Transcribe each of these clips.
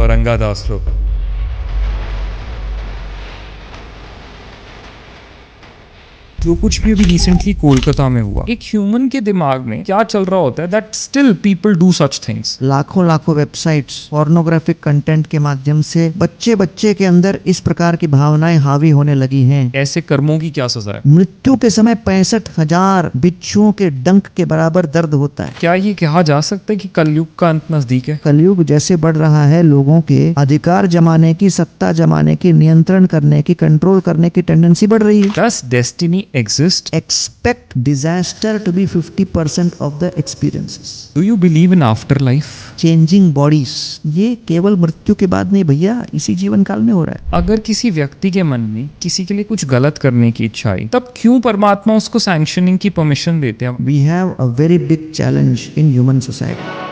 गौरंगा दासरो। जो कुछ भी अभी रिसेंटली कोलकाता में हुआ, एक ह्यूमन के दिमाग में क्या चल रहा होता है that still people do such things. लाखों वेबसाइट्स पोर्नोग्राफिक कंटेंट के माध्यम से बच्चे के अंदर इस प्रकार की भावनाएं हावी होने लगी हैं। ऐसे कर्मों की क्या सजा है? मृत्यु के समय 65,000 बिच्छुओं के डंक के बराबर दर्द होता है। क्या ये कहा जा सकता है कि कलयुग का अंत नजदीक है? कलयुग जैसे बढ़ रहा है, लोगों के अधिकार जमाने की, सत्ता जमाने की, नियंत्रण करने की, कंट्रोल करने की टेंडेंसी बढ़ रही है। Does destiny exist? Expect disaster to be 50% of the experiences. Do you believe in afterlife? Changing bodies, ये केवल मृत्यु के बाद नहीं भैया, इसी जीवन काल में हो रहा है। अगर किसी व्यक्ति के मन में किसी के लिए कुछ गलत करने की इच्छा आई, तब क्यों परमात्मा उसको सैंक्शनिंग की परमिशन देते हैं? We have a very big challenge in human society.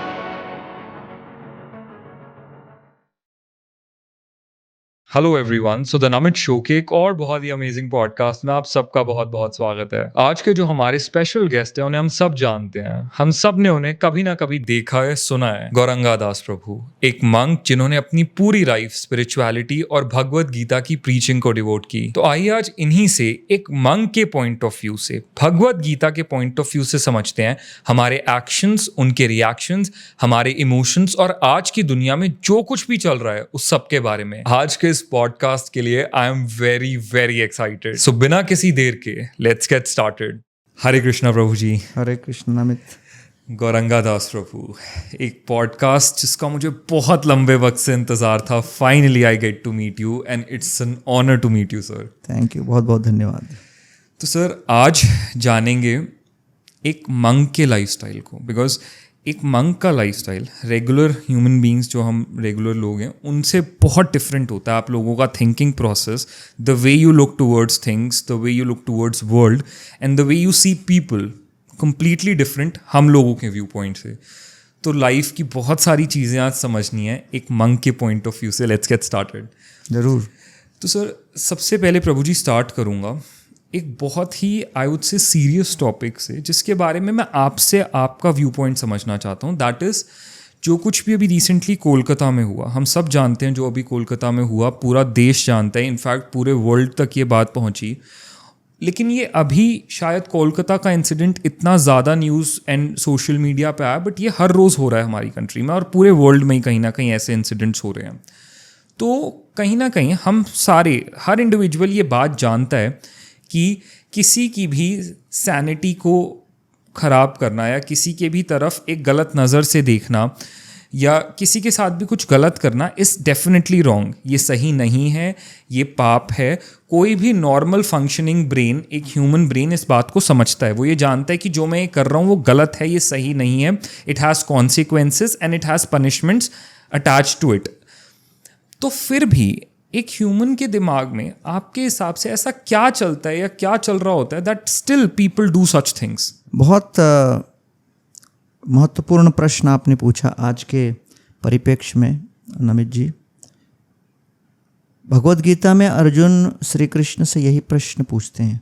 Hello everyone, so the Namit show के एक और बहुत ही अमेजिंग पॉडकास्ट में आप सबका बहुत बहुत स्वागत है। आज के जो हमारे स्पेशल गेस्ट हैं उन्हें हम सब जानते हैं, हम सब ने उन्हें कभी ना कभी देखा है, सुना है। गौरंगा दास प्रभु, एक मंक जिन्होंने अपनी पूरी लाइफ स्पिरिचुअलिटी और भगवत गीता की प्रीचिंग को डिवोट की। तो आइए आज इन्हीं से एक मंक के पॉइंट ऑफ व्यू से, भगवत गीता के पॉइंट ऑफ व्यू से समझते हैं हमारे एक्शंस, उनके रिएक्शंस, हमारे इमोशंस और आज की दुनिया में जो कुछ भी चल रहा है उस सब के बारे में। आज के इस पॉडकास्ट के लिए I am very very excited. So बिना किसी देर के let's get started. Hare Krishna Prabhu ji. Hare Krishna Amit. Gauranga Das Prabhu, एक पॉडकास्ट जिसका मुझे बहुत लंबे वक्त से इंतजार था। Finally I get to meet you and it's an honour to meet you sir. Thank you, बहुत बहुत धन्यवाद। तो सर आज जानेंगे एक मंक के लाइफस्टाइल को, बिकॉज एक मंक का लाइफस्टाइल रेगुलर ह्यूमन बींग्स जो हम रेगुलर लोग हैं उनसे बहुत डिफरेंट होता है। आप लोगों का thinking process, the way you look towards things, the way you look towards world and the way you see people completely different हम लोगों के व्यू पॉइंट से। तो लाइफ की बहुत सारी चीज़ें आज समझनी है एक मंक के पॉइंट ऑफ व्यू से। Let's get started. जरूर। तो सर सबसे पहले प्रभु जी स्टार्ट करूँगा एक बहुत ही I would say serious topic से, जिसके बारे में मैं आपसे आपका व्यू पॉइंट समझना चाहता हूँ। दैट इज़ जो कुछ भी अभी रिसेंटली कोलकाता में हुआ। हम सब जानते हैं जो अभी कोलकाता में हुआ, पूरा देश जानता है, इनफैक्ट पूरे वर्ल्ड तक ये बात पहुँची। लेकिन ये अभी शायद कोलकाता का इंसिडेंट इतना ज़्यादा न्यूज़ एंड सोशल मीडिया पे आया, बट ये हर रोज़ हो रहा है हमारी कंट्री में और पूरे वर्ल्ड में ही कहीं ना कहीं ऐसे इंसिडेंट्स हो रहे हैं। तो कहीं ना कहीं हम सारे, हर इंडिविजुअल ये बात जानता है कि किसी की भी सैनिटी को ख़राब करना या किसी के भी तरफ एक गलत नज़र से देखना या किसी के साथ भी कुछ गलत करना इज़ डेफिनेटली रॉन्ग। ये सही नहीं है, ये पाप है। कोई भी नॉर्मल फंक्शनिंग ब्रेन, एक ह्यूमन ब्रेन इस बात को समझता है। वो ये जानता है कि जो मैं ये कर रहा हूँ वो गलत है, ये सही नहीं है। It has consequences and it has punishments attach to it. तो फिर भी एक ह्यूमन के दिमाग में आपके हिसाब से ऐसा क्या चलता है या क्या चल रहा होता है that still people do such things? बहुत महत्वपूर्ण प्रश्न आपने पूछा आज के परिप्रेक्ष्य में नमित जी। भगवत गीता में अर्जुन श्री कृष्ण से यही प्रश्न पूछते हैं,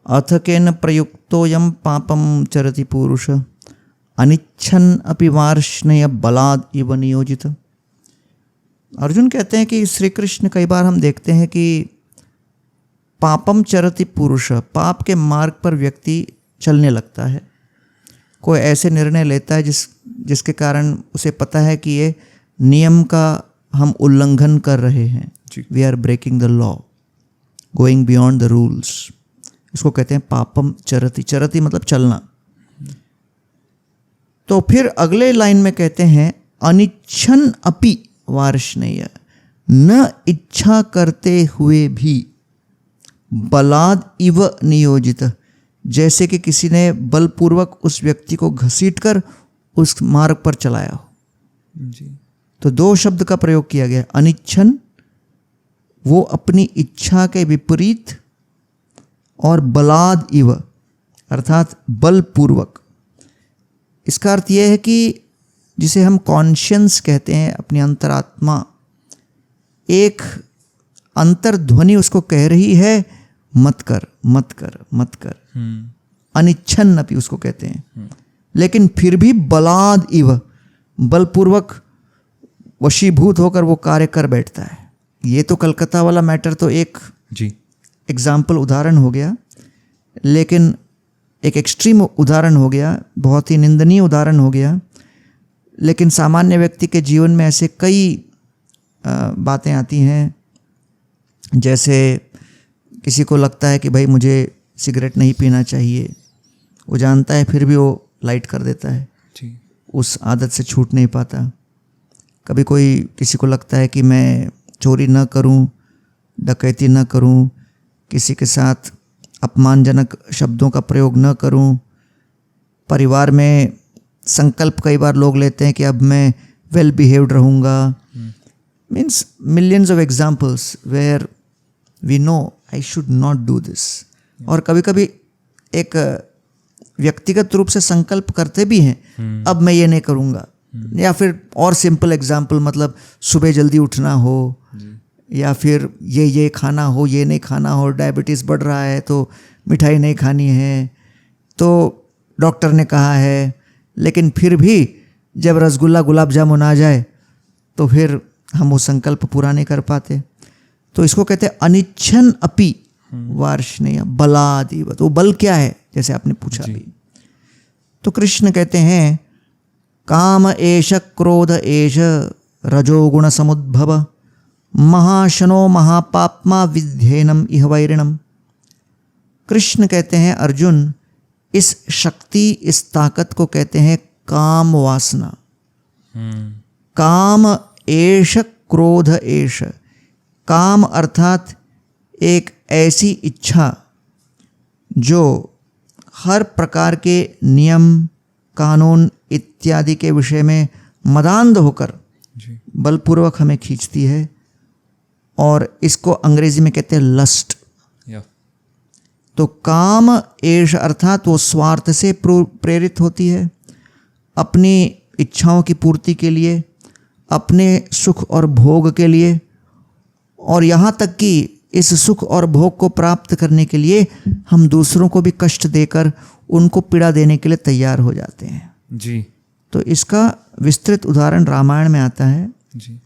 अथ केन प्रयुक्तोयम पापम चरति पुरुष अनिच्छन अपि वार्ष्णेय बलाद इव नियोजित। अर्जुन कहते हैं कि श्री कृष्ण, कई बार हम देखते हैं कि पापम चरति पुरुष, पाप के मार्ग पर व्यक्ति चलने लगता है। कोई ऐसे निर्णय लेता है जिसके कारण उसे पता है कि ये नियम का हम उल्लंघन कर रहे हैं। We are breaking the law, going beyond the rules. इसको कहते हैं पापम चरति। चरति मतलब चलना। तो फिर अगले लाइन में कहते हैं अनिच्छन अपि वार्ष्णेय, न इच्छा करते हुए भी बलाद इव नियोजित, जैसे कि किसी ने बलपूर्वक उस व्यक्ति को घसीटकर उस मार्ग पर चलाया हो जी। तो दो शब्द का प्रयोग किया गया, अनिच्छन, वो अपनी इच्छा के विपरीत, और बलाद इव अर्थात बलपूर्वक। इसका अर्थ यह है कि जिसे हम कॉन्शियंस कहते हैं, अपनी अंतरात्मा, एक अंतर्ध्वनि उसको कह रही है मत कर मत कर मत कर। अनिच्छन अपि उसको कहते हैं। लेकिन फिर भी बलाद इव, बलपूर्वक वशीभूत होकर वो कार्य कर बैठता है। ये तो कलकत्ता वाला मैटर तो एक जी एग्जाम्पल उदाहरण हो गया, लेकिन एक एक्सट्रीम उदाहरण हो गया, बहुत ही निंदनीय उदाहरण हो गया। लेकिन सामान्य व्यक्ति के जीवन में ऐसे कई बातें आती हैं, जैसे किसी को लगता है कि भाई मुझे सिगरेट नहीं पीना चाहिए, वो जानता है फिर भी वो लाइट कर देता है, जी उस आदत से छूट नहीं पाता। कभी कोई किसी को लगता है कि मैं चोरी न करूं, डकैती न करूं, किसी के साथ अपमानजनक शब्दों का प्रयोग न करूं। परिवार में संकल्प कई बार लोग लेते हैं कि अब मैं वेल बिहेव्ड रहूँगा। Means millions of examples where we know I should not do this. और कभी कभी एक व्यक्तिगत रूप से संकल्प करते भी हैं, अब मैं ये नहीं करूँगा। या फिर और सिंपल एग्जाम्पल, मतलब सुबह जल्दी उठना हो, या फिर ये खाना हो, ये नहीं खाना हो, डायबिटीज़ बढ़ रहा है तो मिठाई नहीं खानी है, तो डॉक्टर ने कहा है। लेकिन फिर भी जब रसगुल्ला गुलाब जामुन आ जाए तो फिर हम वो संकल्प पूरा नहीं कर पाते। तो इसको कहते हैं अनिच्छन अपि वार्ष्णेय बलादिवत। वो बल क्या है, जैसे आपने पूछा अभी। तो कृष्ण कहते हैं काम एष क्रोध एष रजोगुण समुद्भव महाशनो महापाप्मा विध्येनम इह वैरिणम। कृष्ण कहते हैं अर्जुन, इस शक्ति, इस ताकत को कहते हैं काम वासना। काम एष क्रोध एष। काम अर्थात एक ऐसी इच्छा जो हर प्रकार के नियम, कानून इत्यादि के विषय में मदान्ध होकर बलपूर्वक हमें खींचती है, और इसको अंग्रेजी में कहते हैं लस्ट। तो काम एष अर्थात वो स्वार्थ से प्रेरित होती है, अपनी इच्छाओं की पूर्ति के लिए, अपने सुख और भोग के लिए, और यहाँ तक कि इस सुख और भोग को प्राप्त करने के लिए हम दूसरों को भी कष्ट देकर उनको पीड़ा देने के लिए तैयार हो जाते हैं। जी। तो इसका विस्तृत उदाहरण रामायण में आता है। जी।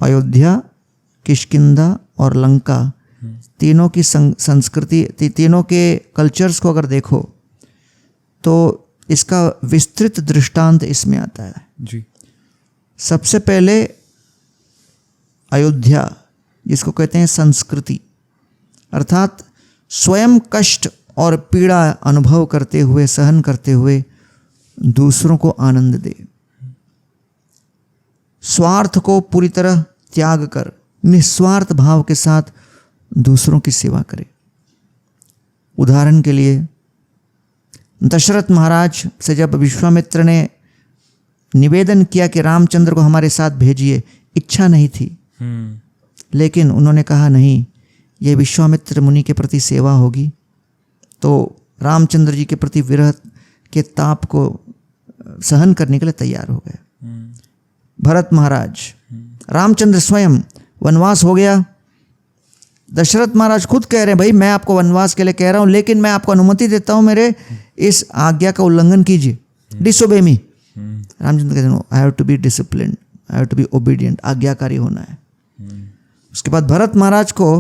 अयोध्या, किष्किंधा और लंका, तीनों की संस्कृति, तीनों के कल्चर्स को अगर देखो तो इसका विस्तृत दृष्टांत इसमें आता है। जी। सबसे पहले अयोध्या, जिसको कहते हैं संस्कृति, अर्थात स्वयं कष्ट और पीड़ा अनुभव करते हुए, सहन करते हुए दूसरों को आनंद दे, स्वार्थ को पूरी तरह त्याग कर निस्वार्थ भाव के साथ दूसरों की सेवा करे। उदाहरण के लिए दशरथ महाराज से जब विश्वामित्र ने निवेदन किया कि रामचंद्र को हमारे साथ भेजिए, इच्छा नहीं थी, लेकिन उन्होंने कहा नहीं, ये विश्वामित्र मुनि के प्रति सेवा होगी, तो रामचंद्र जी के प्रति विरह के ताप को सहन करने के लिए तैयार हो गए। भरत महाराज, रामचंद्र स्वयं, वनवास हो गया, दशरथ महाराज खुद कह रहे हैं भाई मैं आपको वनवास के लिए कह रहा हूँ, लेकिन मैं आपको अनुमति देता हूँ, मेरे इस आज्ञा का उल्लंघन कीजिए, डिसोबे मी। रामचंद्र कहते हैं I have to be disciplined, I have to be obedient, आज्ञाकारी होना है। उसके बाद भरत महाराज को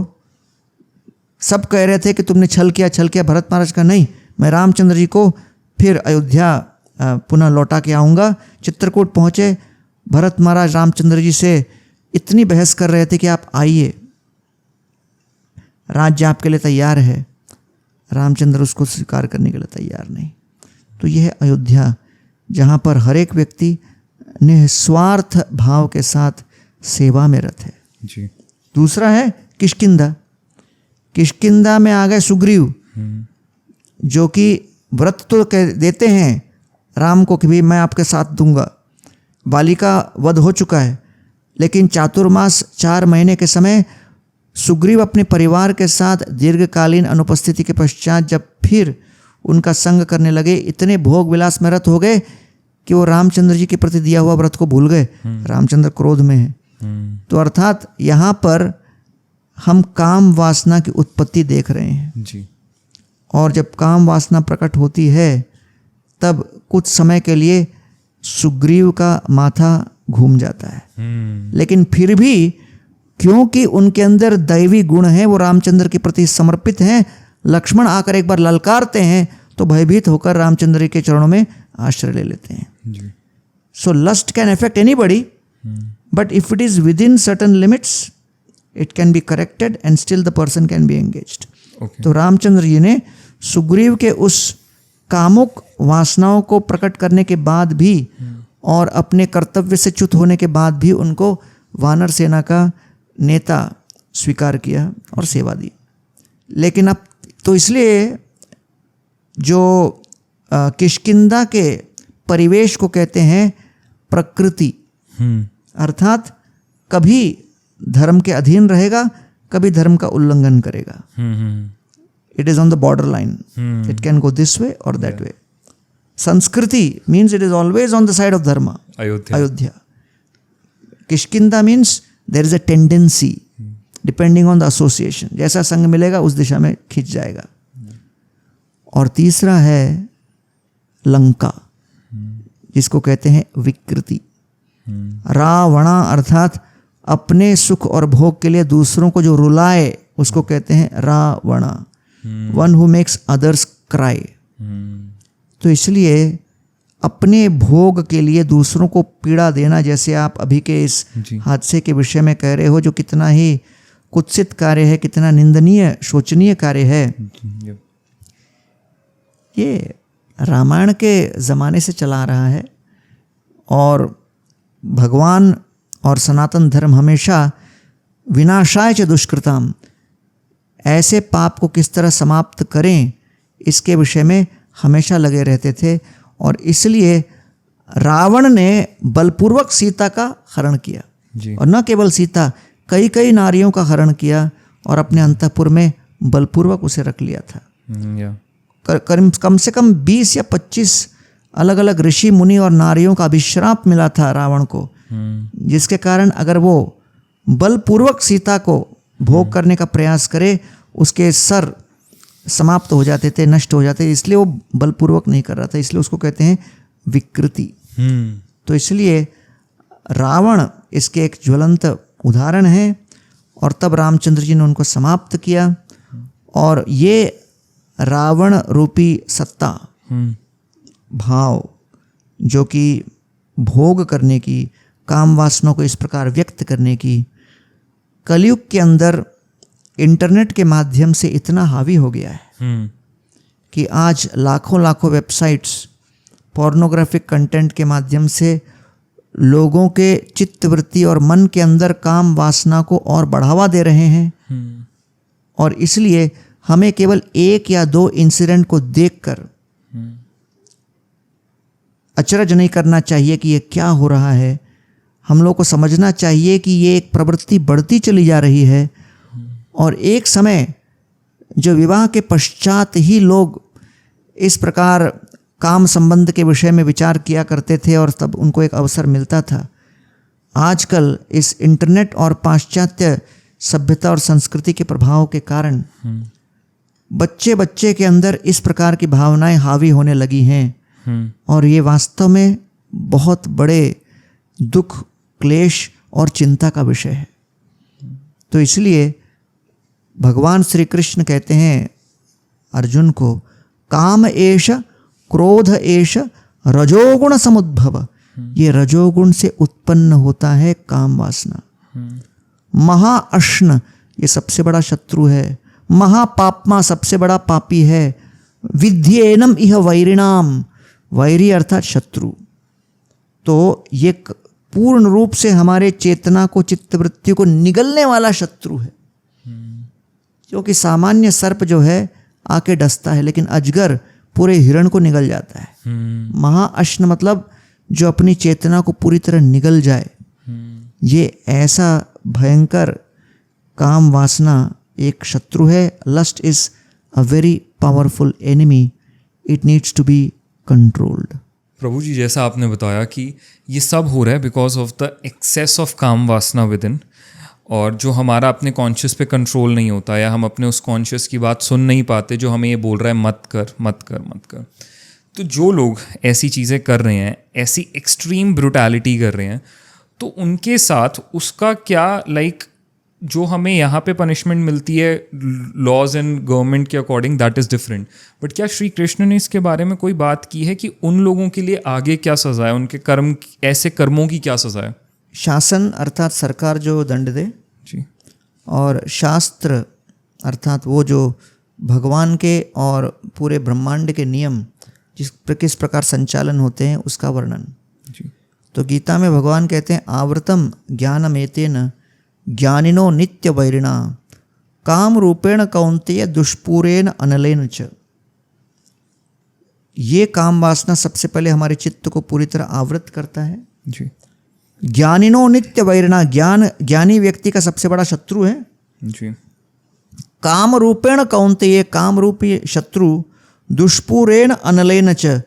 सब कह रहे थे कि तुमने छल किया। भरत महाराज का नहीं, मैं रामचंद्र जी को फिर अयोध्या पुनः लौटा के आऊँगा। चित्रकूट पहुँचे, भरत महाराज रामचंद्र जी से इतनी बहस कर रहे थे कि आप आइए, राज्य आपके लिए तैयार है। रामचंद्र उसको स्वीकार करने के लिए तैयार नहीं। तो यह है अयोध्या, जहाँ पर हर एक व्यक्ति निस्वार्थ भाव के साथ सेवा में रत है। जी। दूसरा है किष्किंधा। किष्किंधा में आ गए सुग्रीव, जो कि व्रत तो देते हैं राम को कि भी मैं आपके साथ दूंगा। बाली का वध हो चुका है, लेकिन चातुर्मास 4 महीने के समय सुग्रीव अपने परिवार के साथ दीर्घकालीन अनुपस्थिति के पश्चात जब फिर उनका संग करने लगे, इतने भोग विलास में रत हो गए कि वो रामचंद्र जी के प्रति दिया हुआ व्रत को भूल गए। रामचंद्र क्रोध में है। तो अर्थात यहाँ पर हम काम वासना की उत्पत्ति देख रहे हैं। जी। और जब काम वासना प्रकट होती है, तब कुछ समय के लिए सुग्रीव का माथा घूम जाता है। लेकिन फिर भी क्योंकि उनके अंदर दैवी गुण है, वो रामचंद्र के प्रति समर्पित हैं, लक्ष्मण आकर एक बार ललकारते हैं तो भयभीत होकर रामचंद्र के चरणों में आश्रय ले लेते हैं। So lust can affect anybody, but if it is within certain limits it can be corrected and still the person can be engaged. तो रामचंद्र जी ने सुग्रीव के उस कामुक वासनाओं को प्रकट करने के बाद भी और अपने कर्तव्य से च्युत होने के बाद भी उनको वानर सेना का नेता स्वीकार किया और सेवा दी। लेकिन अब तो इसलिए जो किष्किंधा के परिवेश को कहते हैं प्रकृति, अर्थात कभी धर्म के अधीन रहेगा, कभी धर्म का उल्लंघन करेगा। It is on the border line, it can go this way और that way. Sanskriti means it is always on the side of dharma. Ayodhya. Kishkindha means there is a tendency depending on the association, जैसा संग मिलेगा उस दिशा में खिंच जाएगा। और तीसरा है लंका, जिसको कहते हैं विकृति। रावणा अर्थात अपने सुख और भोग के लिए दूसरों को जो रुलाए उसको कहते हैं Ravana, one who makes others cry. तो इसलिए अपने भोग के लिए दूसरों को पीड़ा देना, जैसे आप अभी के इस हादसे के विषय में कह रहे हो, जो कितना ही कुत्सित कार्य है, कितना निंदनीय शोचनीय कार्य है, ये रामायण के ज़माने से चला आ रहा है। और भगवान और सनातन धर्म हमेशा विनाशाय च दुष्कृताम, ऐसे पाप को किस तरह समाप्त करें इसके विषय में हमेशा लगे रहते थे। और इसलिए रावण ने बलपूर्वक सीता का हरण किया और न केवल सीता, कई कई नारियों का हरण किया और अपने अंतःपुर में बलपूर्वक उसे रख लिया था। कम से कम 20 या 25 अलग अलग ऋषि मुनि और नारियों का अभिश्राप मिला था रावण को, जिसके कारण अगर वो बलपूर्वक सीता को भोग करने का प्रयास करे उसके सर समाप्त हो जाते थे, नष्ट हो जाते थे। इसलिए वो बलपूर्वक नहीं कर रहा था, इसलिए उसको कहते हैं विकृति। तो इसलिए रावण इसके एक ज्वलंत उदाहरण है। और तब रामचंद्र जी ने उनको समाप्त किया। और ये रावण रूपी सत्ता, भाव, जो कि भोग करने की, काम वासनाओं को इस प्रकार व्यक्त करने की, कलयुग के अंदर इंटरनेट के माध्यम से इतना हावी हो गया है कि आज लाखों लाखों वेबसाइट्स पोर्नोग्राफिक कंटेंट के माध्यम से लोगों के चित्तवृत्ति और मन के अंदर काम वासना को और बढ़ावा दे रहे हैं। और इसलिए हमें केवल 1 या 2 इंसिडेंट को देखकर अचरज नहीं करना चाहिए कि ये क्या हो रहा है। हम लोग को समझना चाहिए कि ये एक प्रवृत्ति बढ़ती चली जा रही है। और एक समय जो विवाह के पश्चात ही लोग इस प्रकार काम संबंध के विषय में विचार किया करते थे और तब उनको एक अवसर मिलता था, आजकल इस इंटरनेट और पाश्चात्य सभ्यता और संस्कृति के प्रभाव के कारण बच्चे बच्चे के अंदर इस प्रकार की भावनाएं हावी होने लगी हैं। और ये वास्तव में बहुत बड़े दुख, क्लेश और चिंता का विषय है। तो इसलिए भगवान श्री कृष्ण कहते हैं अर्जुन को, काम एष क्रोध एष रजोगुण समुद्भव। ये रजोगुण से उत्पन्न होता है काम वासना। महाअश्न, ये सबसे बड़ा शत्रु है। महापापमा, सबसे बड़ा पापी है। विध्येनम इह वैरिणाम, वैरी अर्थात शत्रु। तो ये पूर्ण रूप से हमारे चेतना को, चित्तवृत्ति को निगलने वाला शत्रु है। क्योंकि सामान्य सर्प जो है आके डसता है, लेकिन अजगर पूरे हिरण को निगल जाता है। महाअश्न मतलब जो अपनी चेतना को पूरी तरह निगल जाए। ये ऐसा भयंकर काम वासना एक शत्रु है। Lust is a very powerful enemy, it needs to be controlled. Prabhu ji, जैसा आपने बताया कि ये सब हो रहा है because of the excess of kaam vasna with in, और जो हमारा अपने कॉन्शियस पे कंट्रोल नहीं होता, या हम अपने उस कॉन्शियस की बात सुन नहीं पाते जो हमें ये बोल रहा है मत कर मत कर मत कर। तो जो लोग ऐसी चीज़ें कर रहे हैं, ऐसी एक्सट्रीम ब्रूटैलिटी कर रहे हैं, तो उनके साथ उसका क्या लाइक जो हमें यहाँ पे पनिशमेंट मिलती है लॉज एंड गवर्नमेंट के according, that is different, but क्या श्री कृष्ण ने इसके बारे में कोई बात की है कि उन लोगों के लिए आगे क्या सज़ा है, उनके कर्म, ऐसे कर्मों की क्या सज़ा है? शासन अर्थात सरकार जो दंड दे जी, और शास्त्र अर्थात वो जो भगवान के और पूरे ब्रह्मांड के नियम किस प्रकार संचालन होते हैं उसका वर्णन। जी, तो गीता में भगवान कहते हैं आवृतम ज्ञानमेतेन ज्ञानिनो नित्य वैरिणा काम रूपेण कौन्तेय दुष्पूरेण अनलेन च। ये काम वासना सबसे पहले हमारे चित्त को पूरी तरह आवृत करता है। जी, ज्ञानिनो नित्य वैरिणा, ज्ञानी व्यक्ति का सबसे बड़ा शत्रु है। जी, काम रूपेण कौन्तेय, काम रूपी शत्रु दुष्पूरेण अनलेन च,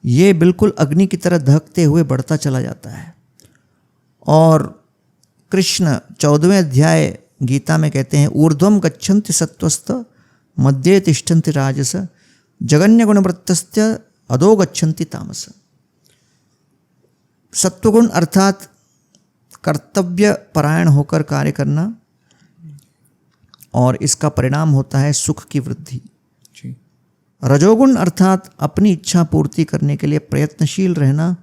ये बिल्कुल अग्नि की तरह दहकते हुए बढ़ता चला जाता है। और कृष्ण 14वें अध्याय गीता में कहते हैं ऊर्ध्वम गच्छन्ति सत्त्वस्त मध्ये तिष्ठन्ति राजस जगन्य गुणवृत्तस्य अधो गच्छन्ति तामस। सत्वगुण अर्थात कर्तव्य परायण होकर कार्य करना, और इसका परिणाम होता है सुख की वृद्धि। जी, रजोगुण अर्थात अपनी इच्छा पूर्ति करने के लिए प्रयत्नशील रहना,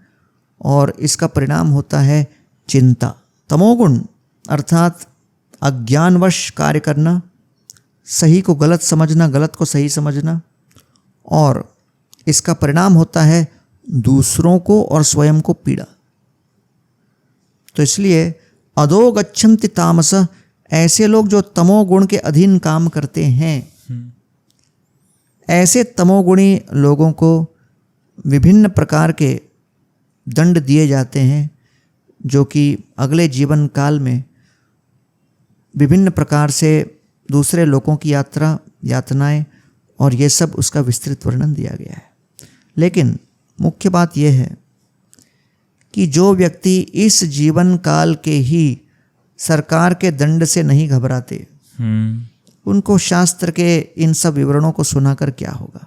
और इसका परिणाम होता है चिंता। तमोगुण अर्थात अज्ञानवश कार्य करना, सही को गलत समझना, गलत को सही समझना, और इसका परिणाम होता है दूसरों को और स्वयं को पीड़ा। तो इसलिए अधो गच्छन्ति तामस, ऐसे लोग जो तमोगुण के अधीन काम करते हैं, ऐसे तमोगुणी लोगों को विभिन्न प्रकार के दंड दिए जाते हैं, जो कि अगले जीवन काल में विभिन्न प्रकार से दूसरे लोगों की यातनाएं और ये सब उसका विस्तृत वर्णन दिया गया है। लेकिन मुख्य बात यह है कि जो व्यक्ति इस जीवन काल के ही सरकार के दंड से नहीं घबराते, उनको शास्त्र के इन सब विवरणों को सुनाकर क्या होगा।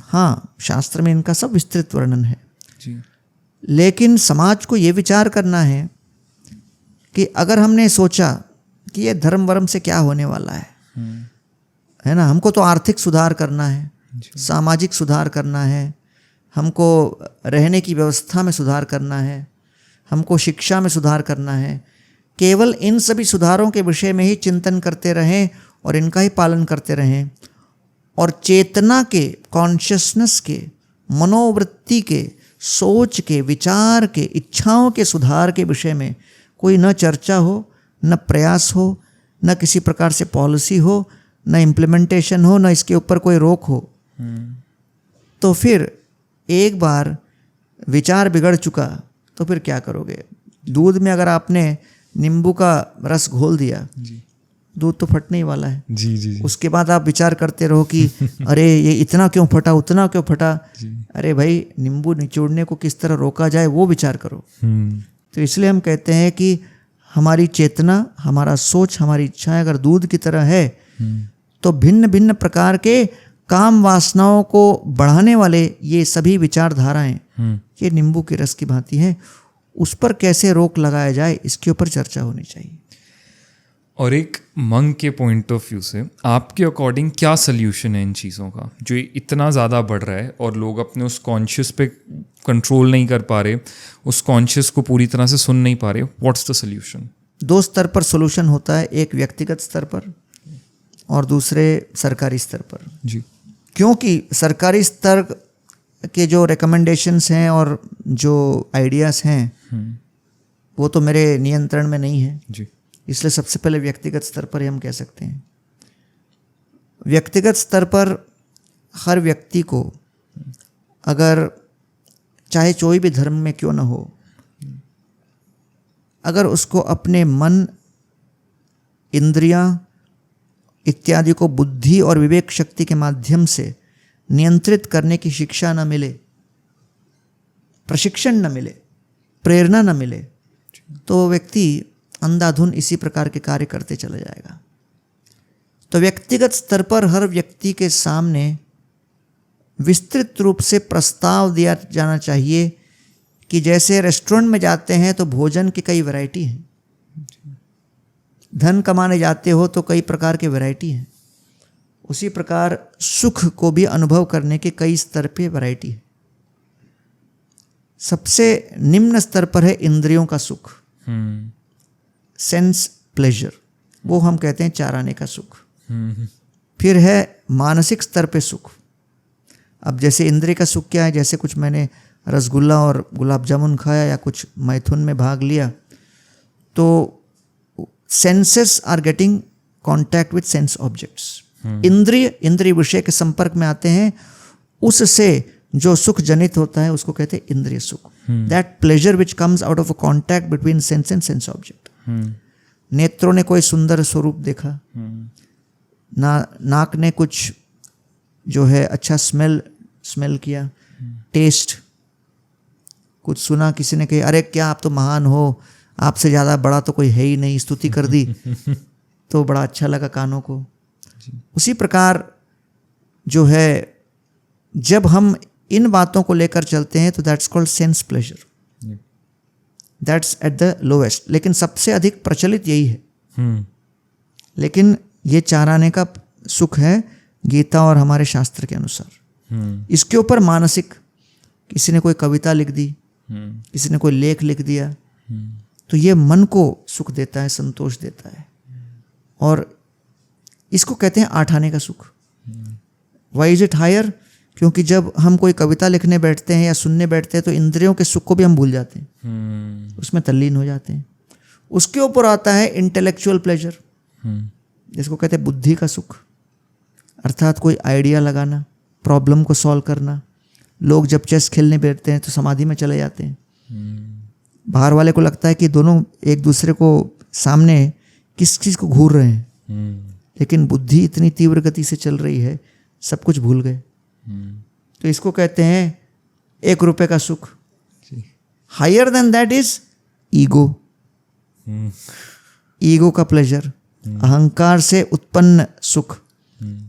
हाँ, शास्त्र में इनका सब विस्तृत वर्णन है। जी, लेकिन समाज को ये विचार करना है कि अगर हमने सोचा कि ये धर्म वर्म से क्या होने वाला है ना, हमको तो आर्थिक सुधार करना है, सामाजिक सुधार करना है, हमको रहने की व्यवस्था में सुधार करना है, हमको शिक्षा में सुधार करना है, केवल इन सभी सुधारों के विषय में ही चिंतन करते रहें और इनका ही पालन करते रहें, और चेतना के, कॉन्शियसनेस के, मनोवृत्ति के, सोच के, विचार के, इच्छाओं के सुधार के विषय में कोई न चर्चा हो, न प्रयास हो, न किसी प्रकार से पॉलिसी हो, न इम्प्लीमेंटेशन हो, न इसके ऊपर कोई रोक हो, तो फिर एक बार विचार बिगड़ चुका तो फिर क्या करोगे। दूध में अगर आपने नींबू का रस घोल दिया, दूध तो फटने ही वाला है। जी, जी, जी, उसके बाद आप विचार करते रहो कि अरे ये इतना क्यों फटा, उतना क्यों फटा। अरे भाई, नींबू निचोड़ने को किस तरह रोका जाए वो विचार करो। तो इसलिए हम कहते हैं कि हमारी चेतना, हमारा सोच, हमारी इच्छाएं अगर दूध की तरह है, तो भिन्न भिन्न प्रकार के काम वासनाओं को बढ़ाने वाले ये सभी विचारधाराएं ये नींबू के रस की भांति हैं। उस पर कैसे रोक लगाया जाए, इसके ऊपर चर्चा होनी चाहिए। और एक मंग के पॉइंट ऑफ व्यू से आपके अकॉर्डिंग क्या सल्यूशन है इन चीज़ों का, जो इतना ज़्यादा बढ़ रहा है और लोग अपने उस कॉन्शियस पे कंट्रोल नहीं कर पा रहे, उस कॉन्शियस को पूरी तरह से सुन नहीं पा रहे। What's the solution? दो स्तर पर सॉल्यूशन होता है, एक व्यक्तिगत स्तर पर और दूसरे सरकारी स्तर पर। जी, क्योंकि सरकारी स्तर के जो रिकमेंडेशंस हैं और जो आइडियाज़ हैं वो तो मेरे नियंत्रण में नहीं है। जी, इसलिए सबसे पहले व्यक्तिगत स्तर पर ही हम कह सकते हैं। व्यक्तिगत स्तर पर हर व्यक्ति को, अगर चाहे कोई भी धर्म में क्यों न हो, अगर उसको अपने मन, इंद्रियां इत्यादि को बुद्धि और विवेक शक्ति के माध्यम से नियंत्रित करने की शिक्षा न मिले, प्रशिक्षण न मिले, प्रेरणा न मिले, तो व्यक्ति अंधाधुन इसी प्रकार के कार्य करते चला जाएगा। तो व्यक्तिगत स्तर पर हर व्यक्ति के सामने विस्तृत रूप से प्रस्ताव दिया जाना चाहिए कि जैसे रेस्टोरेंट में जाते हैं तो भोजन की कई वैरायटी हैं, धन कमाने जाते हो तो कई प्रकार के वैरायटी हैं, उसी प्रकार सुख को भी अनुभव करने के कई स्तर पे वैरायटी है। सबसे निम्न स्तर पर है इंद्रियों का सुख, सेंस प्लेजर, वो हम कहते हैं 4 आने का सुख। फिर है मानसिक स्तर पे सुख। अब जैसे इंद्रिय का सुख क्या है, जैसे कुछ मैंने रसगुल्ला और गुलाब जामुन खाया या कुछ मैथुन में भाग लिया, तो senses are getting contact with sense objects. इंद्रिय विषय के संपर्क में आते हैं, उससे जो सुख जनित होता है उसको कहते हैं इंद्रिय सुख। That pleasure which comes out of a contact between sense and sense object. नेत्रों ने कोई सुंदर स्वरूप देखा, नाक ने कुछ जो है अच्छा स्मेल किया, टेस्ट कुछ सुना, किसी ने कहा अरे क्या आप तो महान हो, आपसे ज़्यादा बड़ा तो कोई है ही नहीं, स्तुति कर दी तो बड़ा अच्छा लगा कानों को। उसी प्रकार जो है जब हम इन बातों को लेकर चलते हैं तो that's called sense pleasure, that's at the lowest. लेकिन सबसे अधिक प्रचलित यही है। लेकिन ये 4 आने का सुख है गीता और हमारे शास्त्र के अनुसार। इसके ऊपर मानसिक, किसी ने कोई कविता लिख दी, किसी ने कोई लेख लिख दिया, तो ये मन को सुख देता है, संतोष देता है, और इसको कहते हैं 8 आने का सुख। Why is it higher? क्योंकि जब हम कोई कविता लिखने बैठते हैं या सुनने बैठते हैं तो इंद्रियों के सुख को भी हम भूल जाते हैं, उसमें तल्लीन हो जाते हैं। उसके ऊपर आता है इंटेलेक्चुअल प्लेजर, जिसको कहते हैं बुद्धि का सुख, अर्थात कोई आइडिया लगाना, प्रॉब्लम को सॉल्व करना। लोग जब चेस खेलने बैठते हैं तो समाधि में चले जाते हैं। बाहर वाले को लगता है कि दोनों एक दूसरे को सामने किस चीज़ को घूर रहे हैं, लेकिन बुद्धि इतनी तीव्र गति से चल रही है, सब कुछ भूल गए। तो इसको कहते हैं 1 रुपए का सुख। Higher than that is ego, ego का प्लेजर, अहंकार से उत्पन्न सुख,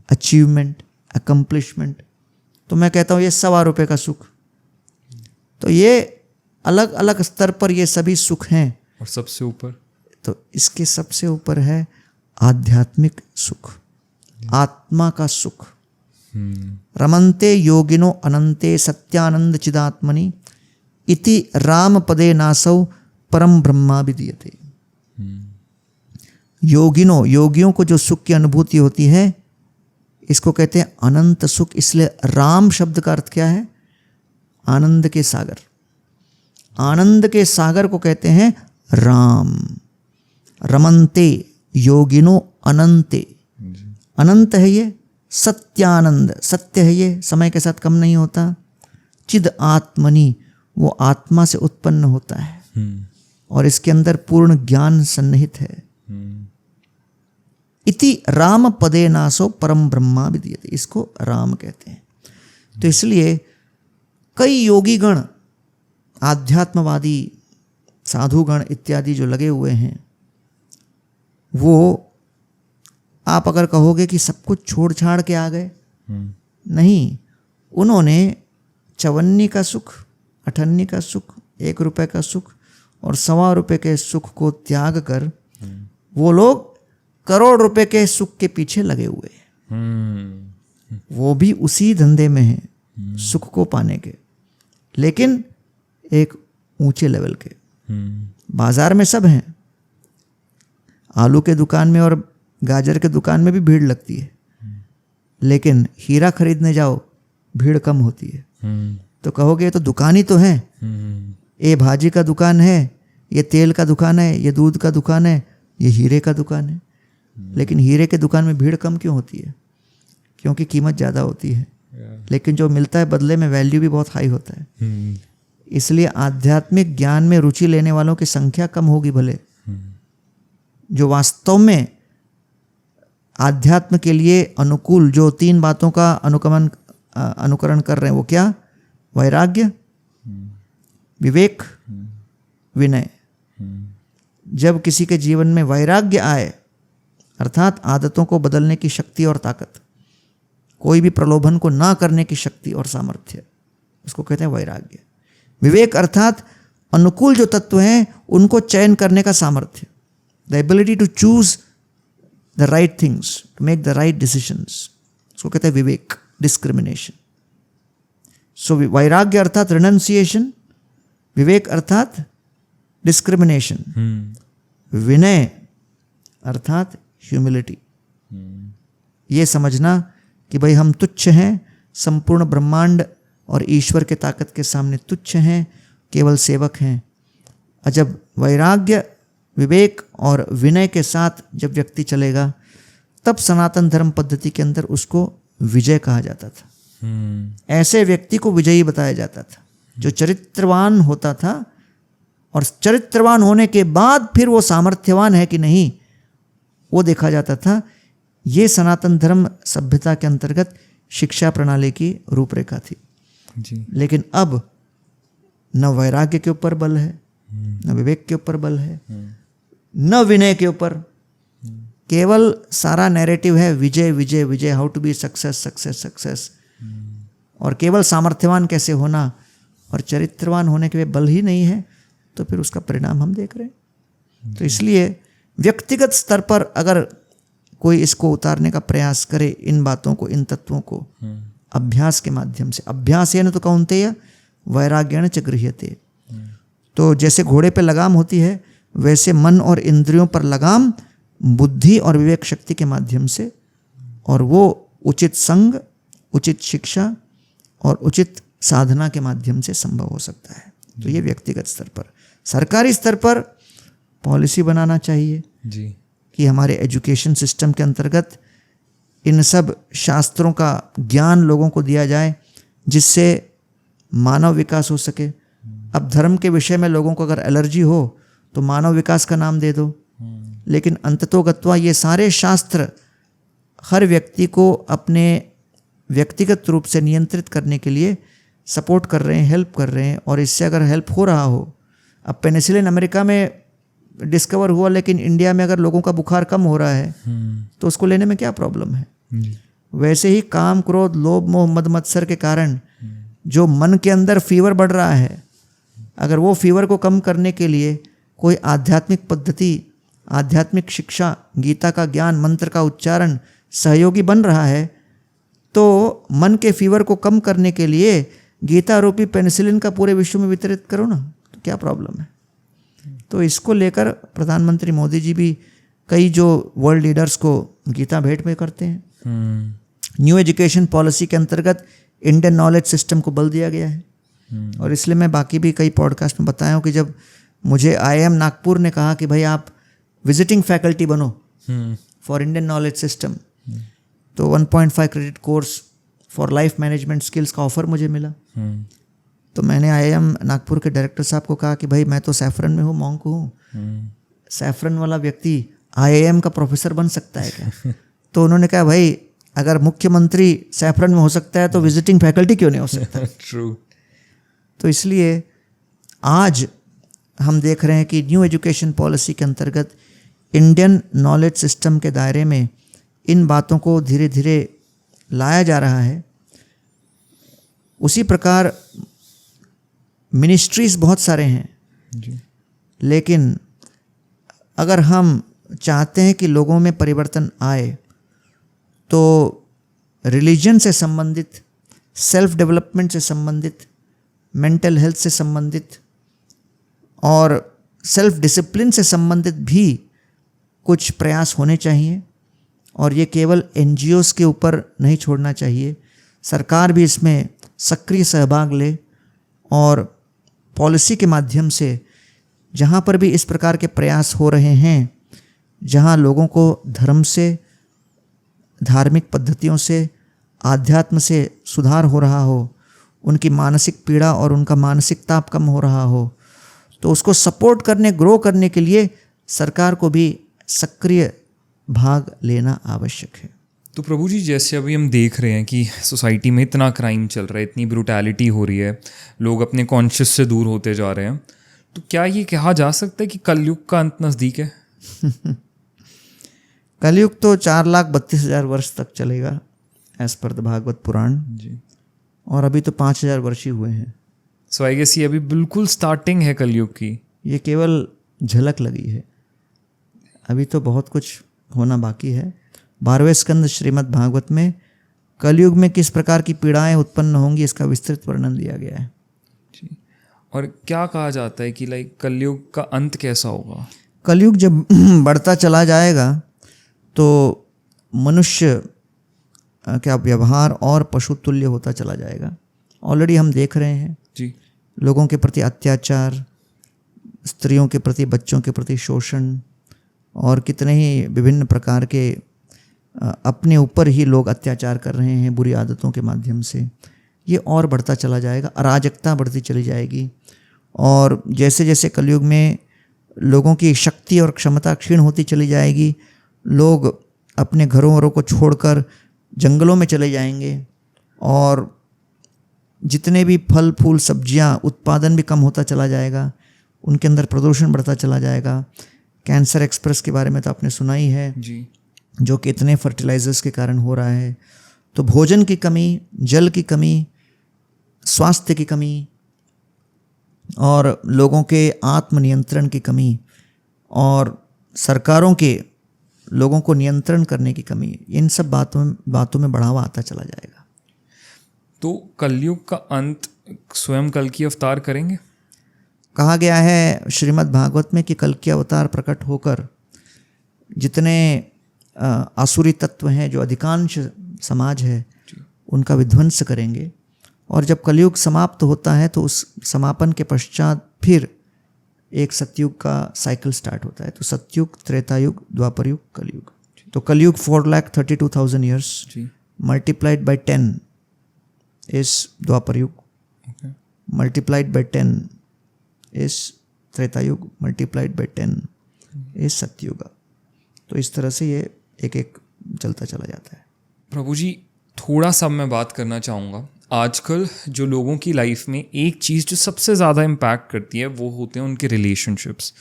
अचीवमेंट, अकम्प्लिशमेंट। तो मैं कहता हूँ ये 1.25 रुपए का सुख। तो ये अलग अलग स्तर पर ये सभी सुख हैं। और सबसे ऊपर, तो इसके सबसे ऊपर है आध्यात्मिक सुख, आत्मा का सुख। रमन्ते योगिनो अनंते सत्यानंद चिदात्मनि इति राम पदे नासौ परम ब्रह्मा विदीयते। योगियों को जो सुख की अनुभूति होती है इसको कहते हैं अनंत सुख। इसलिए राम शब्द का अर्थ क्या है? आनंद के सागर। आनंद के सागर को कहते हैं राम। रमन्ते योगिनो अनंते, अनंत है ये, सत्यानंद, सत्य है ये, समय के साथ कम नहीं होता। चिद आत्मनि, वो आत्मा से उत्पन्न होता है और इसके अंदर पूर्ण ज्ञान सन्निहित है। इति राम पदे नासो परम ब्रह्मा विदीयते, इसको राम कहते हैं। तो इसलिए कई योगी गण, आध्यात्मवादी साधुगण इत्यादि जो लगे हुए हैं, वो आप अगर कहोगे कि सब कुछ छोड़ छाड़ के आ गए, नहीं, उन्होंने 54 का सुख, 58 का सुख, 1 रुपए का सुख और 1.25 रुपए के सुख को त्याग कर वो लोग करोड़ रुपए के सुख के पीछे लगे हुए हैं। वो भी उसी धंधे में हैं, सुख को पाने के, लेकिन एक ऊंचे लेवल के। बाजार में सब हैं, आलू के दुकान में और गाजर के दुकान में भी भीड़ लगती है, लेकिन हीरा खरीदने जाओ भीड़ कम होती है। तो कहोगे ये तो दुकान ही तो है, ये भाजी का दुकान है, ये तेल का दुकान है, ये दूध का दुकान है, ये हीरे का दुकान है। लेकिन हीरे के दुकान में भीड़ कम क्यों होती है? क्योंकि कीमत ज़्यादा होती है, लेकिन जो मिलता है बदले में वैल्यू भी बहुत हाई होता है। इसलिए आध्यात्मिक ज्ञान में रुचि लेने वालों की संख्या कम होगी भले, जो वास्तव में आध्यात्म के लिए अनुकूल जो 3 बातों का अनुकरण कर रहे हैं, वो क्या? वैराग्य, विवेक, विनय। जब किसी के जीवन में वैराग्य आए, अर्थात आदतों को बदलने की शक्ति और ताकत, कोई भी प्रलोभन को ना करने की शक्ति और सामर्थ्य, उसको कहते हैं वैराग्य। विवेक अर्थात अनुकूल जो तत्व हैं उनको चयन करने का सामर्थ्य, the ability to choose the right things, to make the right decisions, उसको कहते हैं विवेक, डिस्क्रिमिनेशन. सो वैराग्य अर्थात रिनंसिएशन, विवेक अर्थात डिस्क्रिमिनेशन, विनय अर्थात ह्यूमिलिटी. ये समझना कि भाई हम तुच्छ हैं, संपूर्ण ब्रह्मांड और ईश्वर के ताकत के सामने तुच्छ हैं, केवल सेवक हैं. और जब वैराग्य, विवेक और विनय के साथ जब व्यक्ति चलेगा तब सनातन धर्म पद्धति के अंदर उसको विजय कहा जाता था. ऐसे व्यक्ति को विजयी बताया जाता था जो चरित्रवान होता था, और चरित्रवान होने के बाद फिर वो सामर्थ्यवान है कि नहीं वो देखा जाता था. ये सनातन धर्म सभ्यता के अंतर्गत शिक्षा प्रणाली की रूपरेखा थी जी. लेकिन अब न वैराग्य के ऊपर बल है, न विवेक के ऊपर बल है, न विनय के ऊपर. केवल सारा नैरेटिव है विजय विजय विजय, how to be success success success, और केवल सामर्थ्यवान कैसे होना, और चरित्रवान होने के लिए बल ही नहीं है, तो फिर उसका परिणाम हम देख रहे हैं. तो इसलिए व्यक्तिगत स्तर पर अगर कोई इसको उतारने का प्रयास करे, इन बातों को, इन तत्वों को अभ्यास के माध्यम से, अभ्यासेन तो कौन्तेय वैराग्येण च गृह्यते. तो जैसे घोड़े पे लगाम होती है वैसे मन और इंद्रियों पर लगाम बुद्धि और विवेक शक्ति के माध्यम से, और वो उचित संग, उचित शिक्षा और उचित साधना के माध्यम से संभव हो सकता है. तो ये व्यक्तिगत स्तर पर. सरकारी स्तर पर पॉलिसी बनाना चाहिए जी कि हमारे एजुकेशन सिस्टम के अंतर्गत इन सब शास्त्रों का ज्ञान लोगों को दिया जाए जिससे मानव विकास हो सके. अब धर्म के विषय में लोगों को अगर एलर्जी हो तो मानव विकास का नाम दे दो, लेकिन अंततोगत्वा ये सारे शास्त्र हर व्यक्ति को अपने व्यक्तिगत रूप से नियंत्रित करने के लिए सपोर्ट कर रहे हैं, हेल्प कर रहे हैं. और इससे अगर हेल्प हो रहा हो, अब पेनिसिलिन अमेरिका में डिस्कवर हुआ, लेकिन इंडिया में अगर लोगों का बुखार कम हो रहा है तो उसको लेने में क्या प्रॉब्लम है. वैसे ही काम, क्रोध, लोभ, मोह, मद, मत्सर के कारण जो मन के अंदर फीवर बढ़ रहा है, अगर वो फीवर को कम करने के लिए कोई आध्यात्मिक पद्धति, आध्यात्मिक शिक्षा, गीता का ज्ञान, मंत्र का उच्चारण सहयोगी बन रहा है, तो मन के फीवर को कम करने के लिए गीता रूपी पेनिसिलिन का पूरे विश्व में वितरित करो ना, तो क्या प्रॉब्लम है. तो इसको लेकर प्रधानमंत्री मोदी जी भी कई जो वर्ल्ड लीडर्स को गीता भेंट में करते हैं. न्यू एजुकेशन पॉलिसी के अंतर्गत इंडियन नॉलेज सिस्टम को बल दिया गया है. और इसलिए मैं बाकी भी कई पॉडकास्ट में बताया हूँ कि जब मुझे IIM नागपुर ने कहा कि भाई आप विजिटिंग फैकल्टी बनो फॉर इंडियन नॉलेज सिस्टम, तो 1.5 credit course for life management skills का ऑफर मुझे मिला. तो मैंने IIM नागपुर के डायरेक्टर साहब को कहा कि भाई मैं तो सैफरन में हूँ, मॉन्क हूँ, सैफरन वाला व्यक्ति IIM का प्रोफेसर बन सकता है क्या? तो उन्होंने कहा भाई अगर मुख्यमंत्री सैफरन में हो सकता है तो विजिटिंग फैकल्टी क्यों नहीं हो सकता. ट्रू. तो इसलिए आज हम देख रहे हैं कि न्यू एजुकेशन पॉलिसी के अंतर्गत इंडियन नॉलेज सिस्टम के दायरे में इन बातों को धीरे धीरे लाया जा रहा है. उसी प्रकार मिनिस्ट्रीज बहुत सारे हैं जी. लेकिन अगर हम चाहते हैं कि लोगों में परिवर्तन आए तो रिलीजन से संबंधित, सेल्फ डेवलपमेंट से संबंधित, मेंटल हेल्थ से संबंधित और सेल्फ डिसिप्लिन से संबंधित भी कुछ प्रयास होने चाहिए. और ये केवल NGOs के ऊपर नहीं छोड़ना चाहिए, सरकार भी इसमें सक्रिय सहभाग ले और पॉलिसी के माध्यम से जहाँ पर भी इस प्रकार के प्रयास हो रहे हैं, जहाँ लोगों को धर्म से, धार्मिक पद्धतियों से, आध्यात्म से सुधार हो रहा हो, उनकी मानसिक पीड़ा और उनका मानसिक ताप कम हो रहा हो, तो उसको सपोर्ट करने, ग्रो करने के लिए सरकार को भी सक्रिय भाग लेना आवश्यक है. तो प्रभु जी, जैसे अभी हम देख रहे हैं कि सोसाइटी में इतना क्राइम चल रहा है, इतनी ब्रूटैलिटी हो रही है, लोग अपने कॉन्शियस से दूर होते जा रहे हैं, तो क्या ये कहा जा सकता है कि कलयुग का अंत नज़दीक है? कलयुग तो 4,32,000 वर्ष तक चलेगा एज पर द भागवत पुराण जी. और अभी तो 5,000 वर्ष ही हुए हैं. सो आई गेस ये अभी बिल्कुल स्टार्टिंग है कलयुग की। ये केवल झलक लगी है, अभी तो बहुत कुछ होना बाकी है। 12वें स्कंद श्रीमद् भागवत में कलयुग में किस प्रकार की पीड़ाएं उत्पन्न होंगी इसका विस्तृत वर्णन दिया गया है। जी। और क्या कहा जाता है कि लाइक कलयुग का अंत कैसा होगा? कलयुग जब बढ़ता चला जाएगा तो मनुष्य क्या व्यवहार और पशु तुल्य होता चला जाएगा। ऑलरेडी हम देख रहे हैं जी, लोगों के प्रति अत्याचार, स्त्रियों के प्रति, बच्चों के प्रति शोषण और कितने ही विभिन्न प्रकार के अपने ऊपर ही लोग अत्याचार कर रहे हैं बुरी आदतों के माध्यम से। ये और बढ़ता चला जाएगा, अराजकता बढ़ती चली जाएगी। और जैसे जैसे कलयुग में लोगों की शक्ति और क्षमता क्षीण होती चली जाएगी, लोग अपने घरों वरों को छोड़कर जंगलों में चले जाएंगे और जितने भी फल फूल सब्जियां उत्पादन भी कम होता चला जाएगा, उनके अंदर प्रदूषण बढ़ता चला जाएगा। कैंसर एक्सप्रेस के बारे में तो आपने सुना ही है जी, जो कि इतने फर्टिलाइजर्स के कारण हो रहा है। तो भोजन की कमी, जल की कमी, स्वास्थ्य की कमी और लोगों के आत्मनियंत्रण की कमी और सरकारों के लोगों को नियंत्रण करने की कमी, इन सब बातों में बढ़ावा आता चला जाएगा। तो कलयुग का अंत स्वयं कल की अवतार करेंगे। कहा गया है श्रीमद् भागवत में कि कल की अवतार प्रकट होकर जितने आसुरी तत्व हैं, जो अधिकांश समाज है, उनका विध्वंस करेंगे। और जब कलयुग समाप्त होता है तो उस समापन के पश्चात फिर एक सतयुग का साइकिल स्टार्ट होता है। तो सतयुग, त्रेतायुग, द्वापर युग, कलयुग। तो Kalyug 4,32,000 years multiplied by 10 is Dwapar yug, multiplied by 10 is Tretayug, multiplied by 10 is Satyug. तो इस तरह से ये एक एक चलता चला जाता है। प्रभु जी, थोड़ा सा मैं बात करना चाहूँगा। आजकल जो लोगों की लाइफ में एक चीज़ जो सबसे ज़्यादा इम्पैक्ट करती है वो होते हैं उनके रिलेशनशिप्स,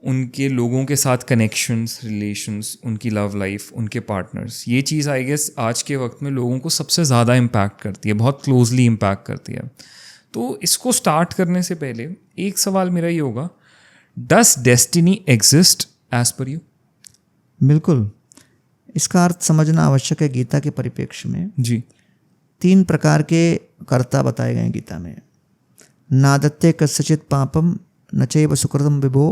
उनके लोगों के साथ कनेक्शंस, रिलेशंस, उनकी लव लाइफ, उनके पार्टनर्स। ये चीज़ आई गेस आज के वक्त में लोगों को सबसे ज़्यादा इम्पैक्ट करती है, बहुत क्लोजली इम्पैक्ट करती है। तो इसको स्टार्ट करने से पहले एक सवाल मेरा ये होगा, does destiny exist as per you? बिल्कुल, इसका अर्थ समझना आवश्यक है। गीता के परिप्रेक्ष्य में जी, 3 प्रकार के कर्ता बताए गए हैं गीता में। नादत्ते कस्यचित् पापम न चैव सुकृतं विभो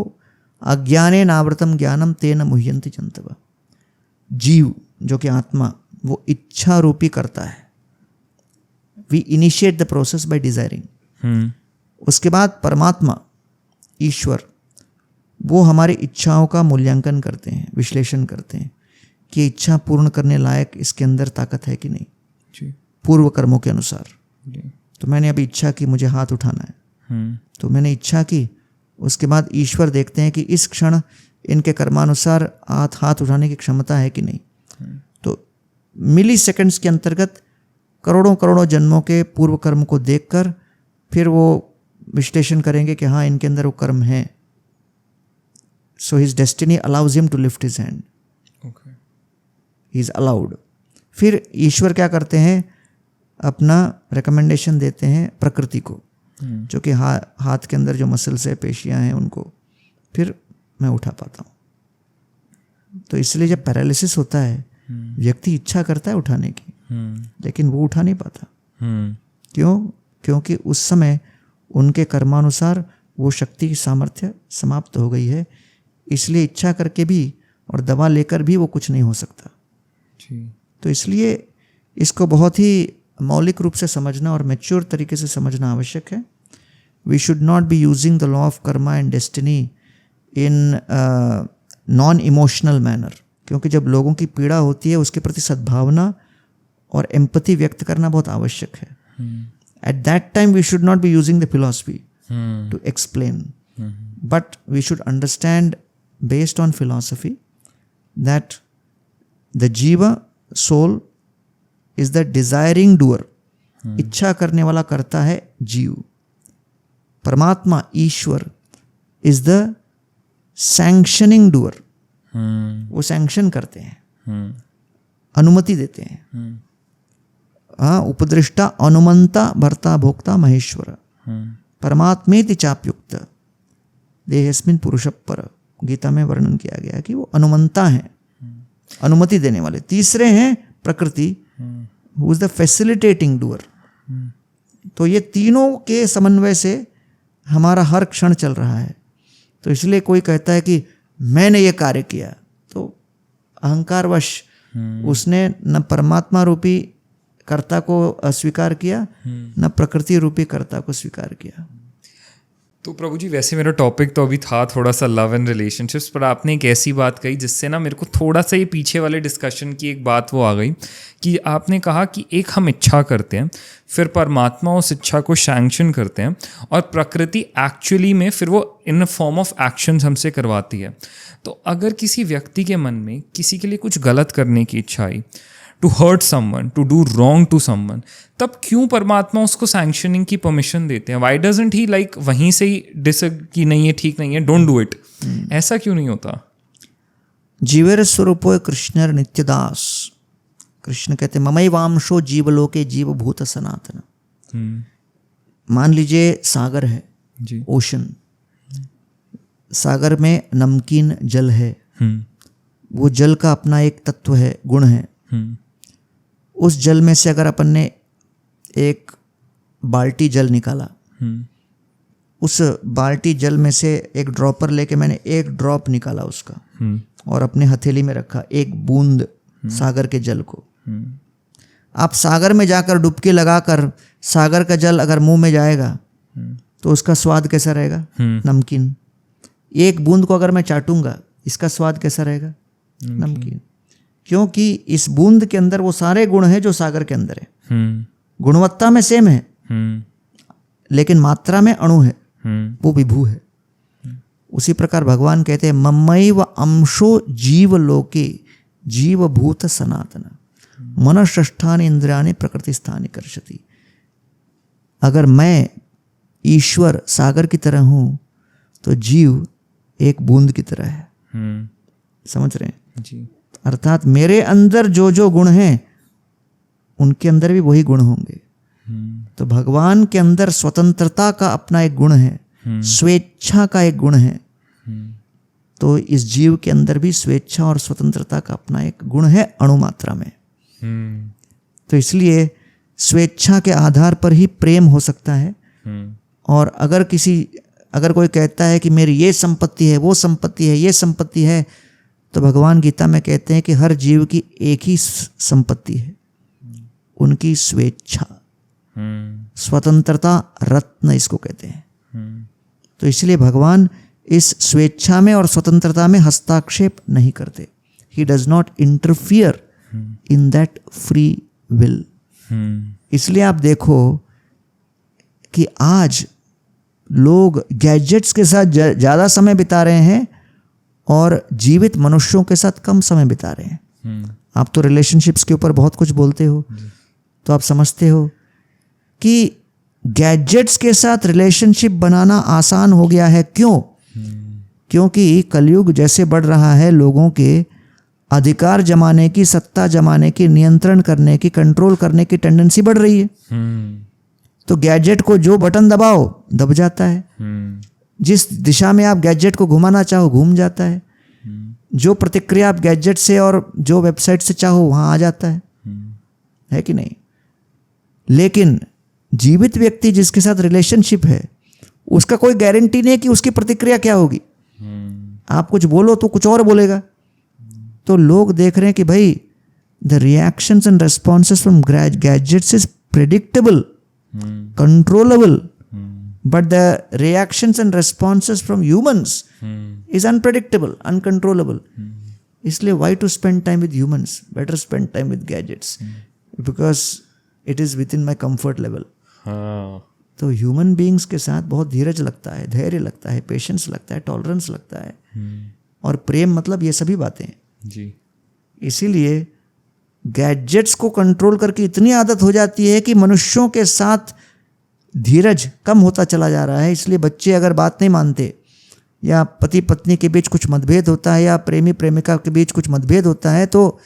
अज्ञाने नावृतम ज्ञानम तेन मुह्यन्ति जन्तवः। जीव जो कि आत्मा, वो इच्छा रूपी करता है। We initiate the process by desiring. उसके बाद परमात्मा, ईश्वर, वो हमारी इच्छाओं का मूल्यांकन करते हैं, विश्लेषण करते हैं कि इच्छा पूर्ण करने लायक इसके अंदर ताकत है कि नहीं, जी, पूर्व कर्मों के अनुसार। जी, तो मैंने अभी इच्छा की मुझे हाथ उठाना है, तो मैंने इच्छा की। उसके बाद ईश्वर देखते हैं कि इस क्षण इनके कर्मानुसार हाथ उठाने की क्षमता है कि नहीं। तो मिली सेकंड्स के अंतर्गत करोड़ों करोड़ों जन्मों के पूर्व कर्म को देखकर फिर वो विश्लेषण करेंगे कि हाँ, इनके अंदर वो कर्म है। So his destiny allows him to lift his hand, he is allowed. फिर ईश्वर क्या करते हैं, अपना रिकमेंडेशन देते हैं प्रकृति को, जो कि हाथ के अंदर जो मसल्स है, पेशियां हैं, उनको फिर मैं उठा पाता हूँ। तो इसलिए जब पैरालिसिस होता है, व्यक्ति इच्छा करता है उठाने की, लेकिन वो उठा नहीं पाता। क्यों? क्योंकि उस समय उनके कर्मानुसार वो शक्ति की सामर्थ्य समाप्त हो गई है। इसलिए इच्छा करके भी और दवा लेकर भी वो कुछ नहीं हो सकता। तो इसलिए इसको बहुत ही मौलिक रूप से समझना और मैच्योर तरीके से समझना आवश्यक है। We should not be using the law of karma and destiny in non emotional manner, क्योंकि जब लोगों की पीड़ा होती है उसके प्रति सद्भावना और एम्पैथी व्यक्त करना बहुत आवश्यक है। At that time we should not be using the philosophy to explain, but we should understand based on philosophy that the jiva soul is the desiring doer. इच्छा करने वाला करता है जीव। परमात्मा, ईश्वर is the sanctioning doer. वो sanction करते हैं, अनुमति देते हैं। हाँ, उपदृष्टा अनुमंता भर्ता भोक्ता महेश्वर। परमात्मेति चाप्युक्त देहेस्मिन् पुरुषः पर, गीता में वर्णन किया गया कि वो अनुमंता हैं, अनुमति देने वाले। तीसरे हैं प्रकृति, who is the facilitating doer. तो ये तीनों के समन्वय से हमारा हर क्षण चल रहा है। तो इसलिए कोई कहता है कि मैंने ये कार्य किया, तो अहंकारवश उसने न परमात्मा रूपी कर्ता को अस्वीकार किया, न प्रकृति रूपी कर्ता को स्वीकार किया। तो प्रभु जी, वैसे मेरा टॉपिक तो अभी था थोड़ा सा लव एंड रिलेशनशिप्स, पर आपने एक ऐसी बात कही जिससे ना मेरे को थोड़ा सा ये पीछे वाले डिस्कशन की एक बात वो आ गई कि आपने कहा कि एक हम इच्छा करते हैं, फिर परमात्मा उस इच्छा को सैंक्शन करते हैं, और प्रकृति एक्चुअली में फिर वो इन फॉर्म ऑफ एक्शंस हमसे करवाती है। तो अगर किसी व्यक्ति के मन में किसी के लिए कुछ गलत करने की इच्छा आई, to hurt someone, to do wrong to someone, तब क्यों परमात्मा उसको सैंक्शनिंग की परमिशन देते हैं? वाई डजंट ही लाइक वहीं से ही डिसएग्री कि नहीं है, ठीक नहीं है, डोंट डू इट? ऐसा क्यों नहीं होता? जीवेर स्वरूपो कृष्णर नित्यदास। कृष्ण कहते ममैवांशो जीवलोके जीवभूत सनातन। मान लीजिए सागर है जी, ओशन, सागर में नमकीन जल है, वो जल का अपना एक तत्व है, गुण है। उस जल में से अगर अपन ने एक बाल्टी जल निकाला, उस बाल्टी जल में से एक ड्रॉपर लेके मैंने एक ड्रॉप निकाला उसका, और अपने हथेली में रखा एक बूंद सागर के जल को। आप सागर में जाकर डुबकी लगाकर सागर का जल अगर मुंह में जाएगा तो उसका स्वाद कैसा रहेगा? नमकीन। एक बूंद को अगर मैं चाटूंगा, इसका स्वाद कैसा रहेगा? नमकीन। क्योंकि इस बूंद के अंदर वो सारे गुण हैं जो सागर के अंदर है। गुणवत्ता में सेम है, लेकिन मात्रा में अणु है, वो विभू है। उसी प्रकार भगवान कहते हैं ममैव अंशो जीवलोके जीवभूत सनातन मनःषष्ठानि इंद्रियाणि प्रकृतिस्थानि कर्षति। अगर मैं ईश्वर सागर की तरह हूं तो जीव एक बूंद की तरह है। समझ रहे हैं जी? अर्थात मेरे अंदर जो जो गुण हैं उनके अंदर भी वही गुण होंगे। तो भगवान के अंदर स्वतंत्रता का अपना एक गुण है, स्वेच्छा का एक गुण है। तो इस जीव के अंदर भी स्वेच्छा और स्वतंत्रता का अपना एक गुण है, अणु मात्रा में। तो इसलिए स्वेच्छा के आधार पर ही प्रेम हो सकता है। और अगर कोई कहता है कि मेरी ये संपत्ति है, वो संपत्ति है, ये संपत्ति है, तो भगवान गीता में कहते हैं कि हर जीव की एक ही संपत्ति है, उनकी स्वेच्छा। स्वतंत्रता रत्न इसको कहते हैं। तो इसलिए भगवान इस स्वेच्छा में और स्वतंत्रता में हस्ताक्षेप नहीं करते। He does not interfere in that free will. इसलिए आप देखो कि आज लोग गैजेट्स के साथ ज़्यादा समय बिता रहे हैं और जीवित मनुष्यों के साथ कम समय बिता रहे हैं। आप तो रिलेशनशिप्स के ऊपर बहुत कुछ बोलते हो, तो आप समझते हो कि गैजेट्स के साथ रिलेशनशिप बनाना आसान हो गया है। क्यों? क्योंकि कलयुग जैसे बढ़ रहा है, लोगों के अधिकार जमाने की, सत्ता जमाने की, नियंत्रण करने की, कंट्रोल करने की टेंडेंसी बढ़ रही है। तो गैजेट को जो बटन दबाओ दब जाता है, जिस दिशा में आप गैजेट को घुमाना चाहो घूम जाता है, जो प्रतिक्रिया आप गैजेट से और जो वेबसाइट से चाहो वहाँ आ जाता है कि नहीं? लेकिन जीवित व्यक्ति जिसके साथ रिलेशनशिप है, उसका कोई गारंटी नहीं है कि उसकी प्रतिक्रिया क्या होगी। आप कुछ बोलो तो कुछ और बोलेगा। तो लोग देख रहे हैं कि भाई the reactions and responses from gadgets is predictable, controllable, but the reactions and responses from humans is unpredictable, uncontrollable. इसलिए why to spend time with humans? Better spend time with gadgets because it is within my comfort level. तो human beings के साथ बहुत धीरज लगता है, धैर्य लगता है, पेशेंस लगता है, टॉलरेंस लगता है, और प्रेम मतलब ये सभी बातें जी। इसीलिए गैजेट्स को कंट्रोल करके इतनी आदत हो जाती है कि मनुष्यों के साथ धीरज कम होता चला जा रहा है। इसलिए बच्चे अगर बात नहीं मानते, या पति पत्नी के बीच कुछ मतभेद होता है, या प्रेमी प्रेमिका के बीच कुछ मतभेद होता है, तो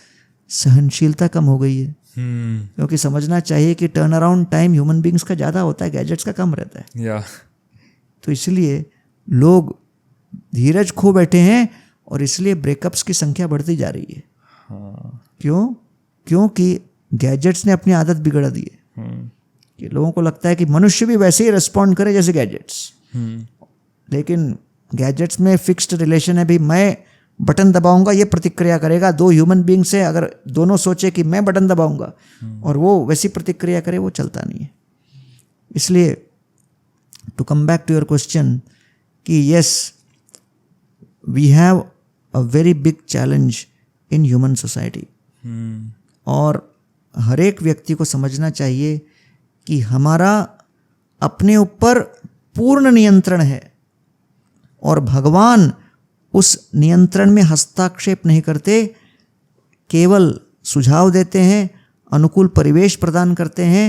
सहनशीलता कम हो गई है। क्योंकि समझना चाहिए कि turn around time human beings का ज़्यादा होता है, गैजेट्स का कम रहता है। या तो इसलिए लोग धीरज खो बैठे हैं और इसलिए ब्रेकअप्स की संख्या बढ़ती जा रही है। क्यों? क्योंकि गैजेट्स ने अपनी आदत बिगड़ दी है कि लोगों को लगता है कि मनुष्य भी वैसे ही रिस्पॉन्ड करे जैसे गैजेट्स। लेकिन गैजेट्स में फिक्स्ड रिलेशन है, भाई मैं बटन दबाऊंगा ये प्रतिक्रिया करेगा। दो ह्यूमन बींग्स से अगर दोनों सोचे कि मैं बटन दबाऊंगा और वो वैसी प्रतिक्रिया करे, वो चलता नहीं है। इसलिए to come back to your question कि yes we have a very big challenge in human society, और हर एक व्यक्ति को समझना चाहिए कि हमारा अपने ऊपर पूर्ण नियंत्रण है और भगवान उस नियंत्रण में हस्तक्षेप नहीं करते, केवल सुझाव देते हैं, अनुकूल परिवेश प्रदान करते हैं।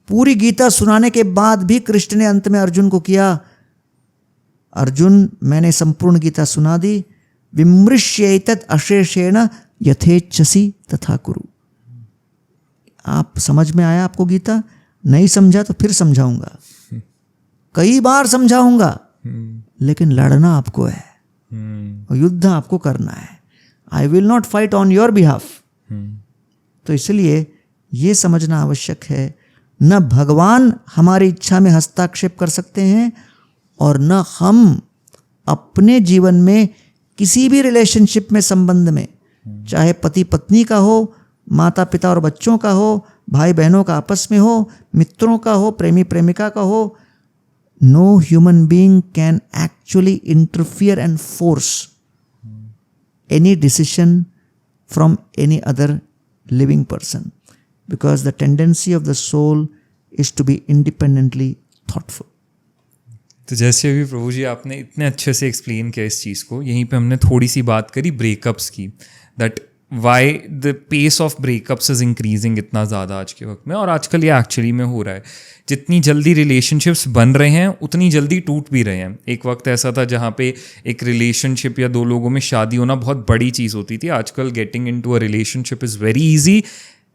पूरी गीता सुनाने के बाद भी कृष्ण ने अंत में अर्जुन को किया, अर्जुन मैंने संपूर्ण गीता सुना दी, विमृश्येतत् अशेषेण यथेच्छसि तथा कुरु। आप समझ में आया आपको गीता? नहीं समझा तो फिर समझाऊंगा, कई बार समझाऊंगा, लेकिन लड़ना आपको है और युद्ध आपको करना है। I will not fight on your behalf. तो इसलिए ये समझना आवश्यक है, न भगवान हमारी इच्छा में हस्तक्षेप कर सकते हैं और न हम अपने जीवन में किसी भी रिलेशनशिप में, संबंध में, चाहे पति पत्नी का हो, माता पिता और बच्चों का हो, भाई बहनों का आपस में हो, मित्रों का हो, प्रेमी प्रेमिका का हो, no human being can actually interfere and force any decision from any other living person, because the tendency of the soul is to be independently thoughtful. तो जैसे अभी प्रभु जी आपने इतने अच्छे से एक्सप्लेन किया इस चीज़ को, यहीं पे हमने थोड़ी सी बात करी ब्रेकअप्स की, that why the pace of breakups is increasing इतना ज़्यादा आज के वक्त में। और आजकल ये एक्चुअली में हो रहा है, जितनी जल्दी रिलेशनशिप्स बन रहे हैं उतनी जल्दी टूट भी रहे हैं। एक वक्त ऐसा था जहाँ पे एक रिलेशनशिप या दो लोगों में शादी होना बहुत बड़ी चीज़ होती थी। आजकल getting into a relationship is very easy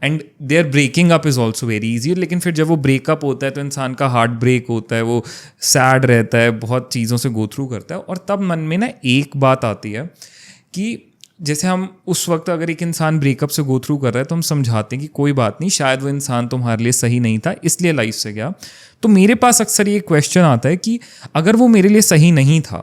and their breaking up is also very easy. लेकिन फिर जब वो ब्रेकअप होता है तो इंसान का हार्ट ब्रेक होता है, वो सैड रहता है, बहुत चीज़ों से गो थ्रू करता है। और तब मन में ना एक बात आती है कि जैसे हम उस वक्त अगर एक इंसान ब्रेकअप से गो थ्रू कर रहा है तो हम समझाते हैं कि कोई बात नहीं, शायद वो इंसान तुम्हारे लिए सही नहीं था इसलिए लाइफ से गया। तो मेरे पास अक्सर ये क्वेश्चन आता है कि अगर वो मेरे लिए सही नहीं था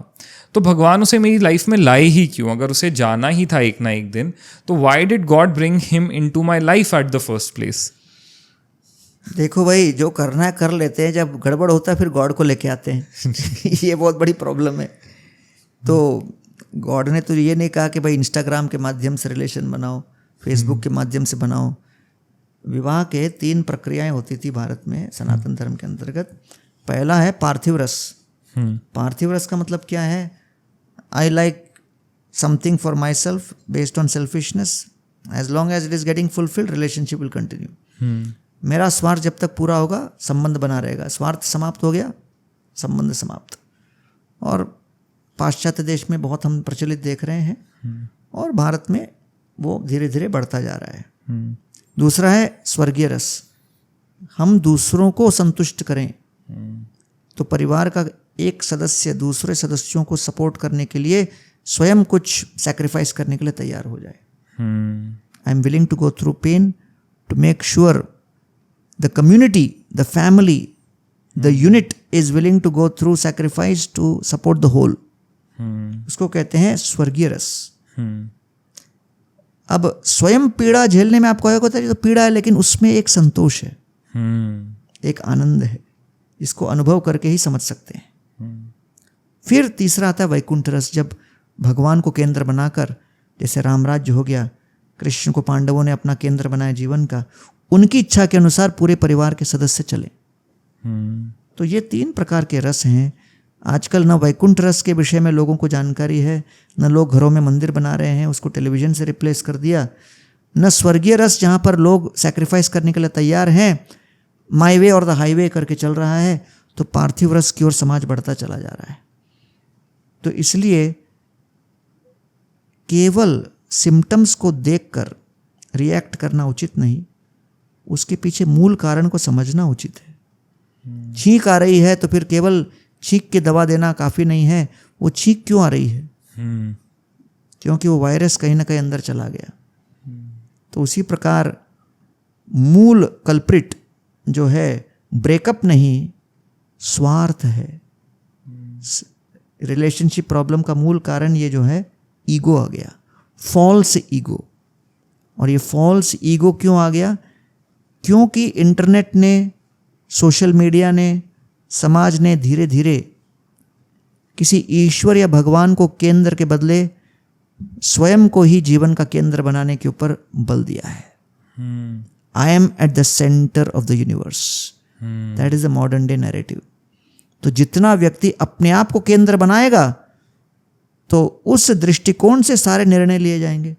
तो भगवान उसे मेरी लाइफ में लाए ही क्यों? अगर उसे जाना ही था एक ना एक दिन, तो why did God bring him into my life at the first place? देखो भाई, जो करना है कर लेते हैं, जब गड़बड़ होता है फिर गॉड को लेके आते हैं ये बहुत बड़ी प्रॉब्लम है। तो गॉड ने तो ये नहीं कहा कि भाई इंस्टाग्राम के माध्यम से रिलेशन बनाओ, फेसबुक के माध्यम से बनाओ। विवाह के 3 प्रक्रियाएं होती थी भारत में सनातन धर्म के अंतर्गत। पहला है पार्थिव रस। पार्थिव रस का मतलब क्या है? I like something for myself based on selfishness, as long as it is getting fulfilled relationship will continue. मेरा स्वार्थ जब तक पूरा होगा संबंध बना रहेगा, स्वार्थ समाप्त हो गया संबंध समाप्त। और पाश्चात्य देश में बहुत हम प्रचलित देख रहे हैं और भारत में वो धीरे धीरे बढ़ता जा रहा है। दूसरा है स्वर्गीय रस। हम दूसरों को संतुष्ट करें, तो परिवार का एक सदस्य दूसरे सदस्यों को सपोर्ट करने के लिए स्वयं कुछ सैक्रिफाइस करने के लिए तैयार हो जाए। I am willing to go through pain to make sure the community, the family, the unit is willing to go through sacrifice to support the whole. उसको कहते हैं स्वर्गीय रस। अब स्वयं पीड़ा झेलने में आपको होता है तो पीड़ा है, लेकिन उसमें एक संतोष है, एक आनंद है, इसको अनुभव करके ही समझ सकते हैं। फिर तीसरा आता है वैकुंठ रस। जब भगवान को केंद्र बनाकर, जैसे राम राज्य हो गया, कृष्ण को पांडवों ने अपना केंद्र बनाया जीवन का, उनकी इच्छा के अनुसार पूरे परिवार के सदस्य चले। तो ये 3 प्रकार के रस हैं। आजकल न वैकुंठ रस के विषय में लोगों को जानकारी है, न लोग घरों में मंदिर बना रहे हैं, उसको टेलीविज़न से रिप्लेस कर दिया, न स्वर्गीय रस जहाँ पर लोग सैक्रिफाइस करने के लिए तैयार हैं, माई वे और द हाईवे करके चल रहा है। तो पार्थिव रस की ओर समाज बढ़ता चला जा रहा है। तो इसलिए केवल सिम्टम्स को देखकर रिएक्ट करना उचित नहीं, उसके पीछे मूल कारण को समझना उचित है। छींक आ रही है तो फिर केवल छींक की दवा देना काफ़ी नहीं है। वो छींक क्यों आ रही है? क्योंकि वो वायरस कहीं ना कहीं अंदर चला गया। तो उसी प्रकार मूल कल्प्रिट जो है ब्रेकअप नहीं, स्वार्थ है। रिलेशनशिप प्रॉब्लम का मूल कारण ये जो है ईगो आ गया, फॉल्स ईगो। और ये फॉल्स ईगो क्यों आ गया? क्योंकि इंटरनेट ने, सोशल मीडिया ने, समाज ने धीरे धीरे किसी ईश्वर या भगवान को केंद्र के बदले स्वयं को ही जीवन का केंद्र बनाने के ऊपर बल दिया है। I am at the centre of the universe, that is the modern day narrative. तो जितना व्यक्ति अपने आप को केंद्र बनाएगा तो उस दृष्टिकोण से सारे निर्णय लिए जाएंगे।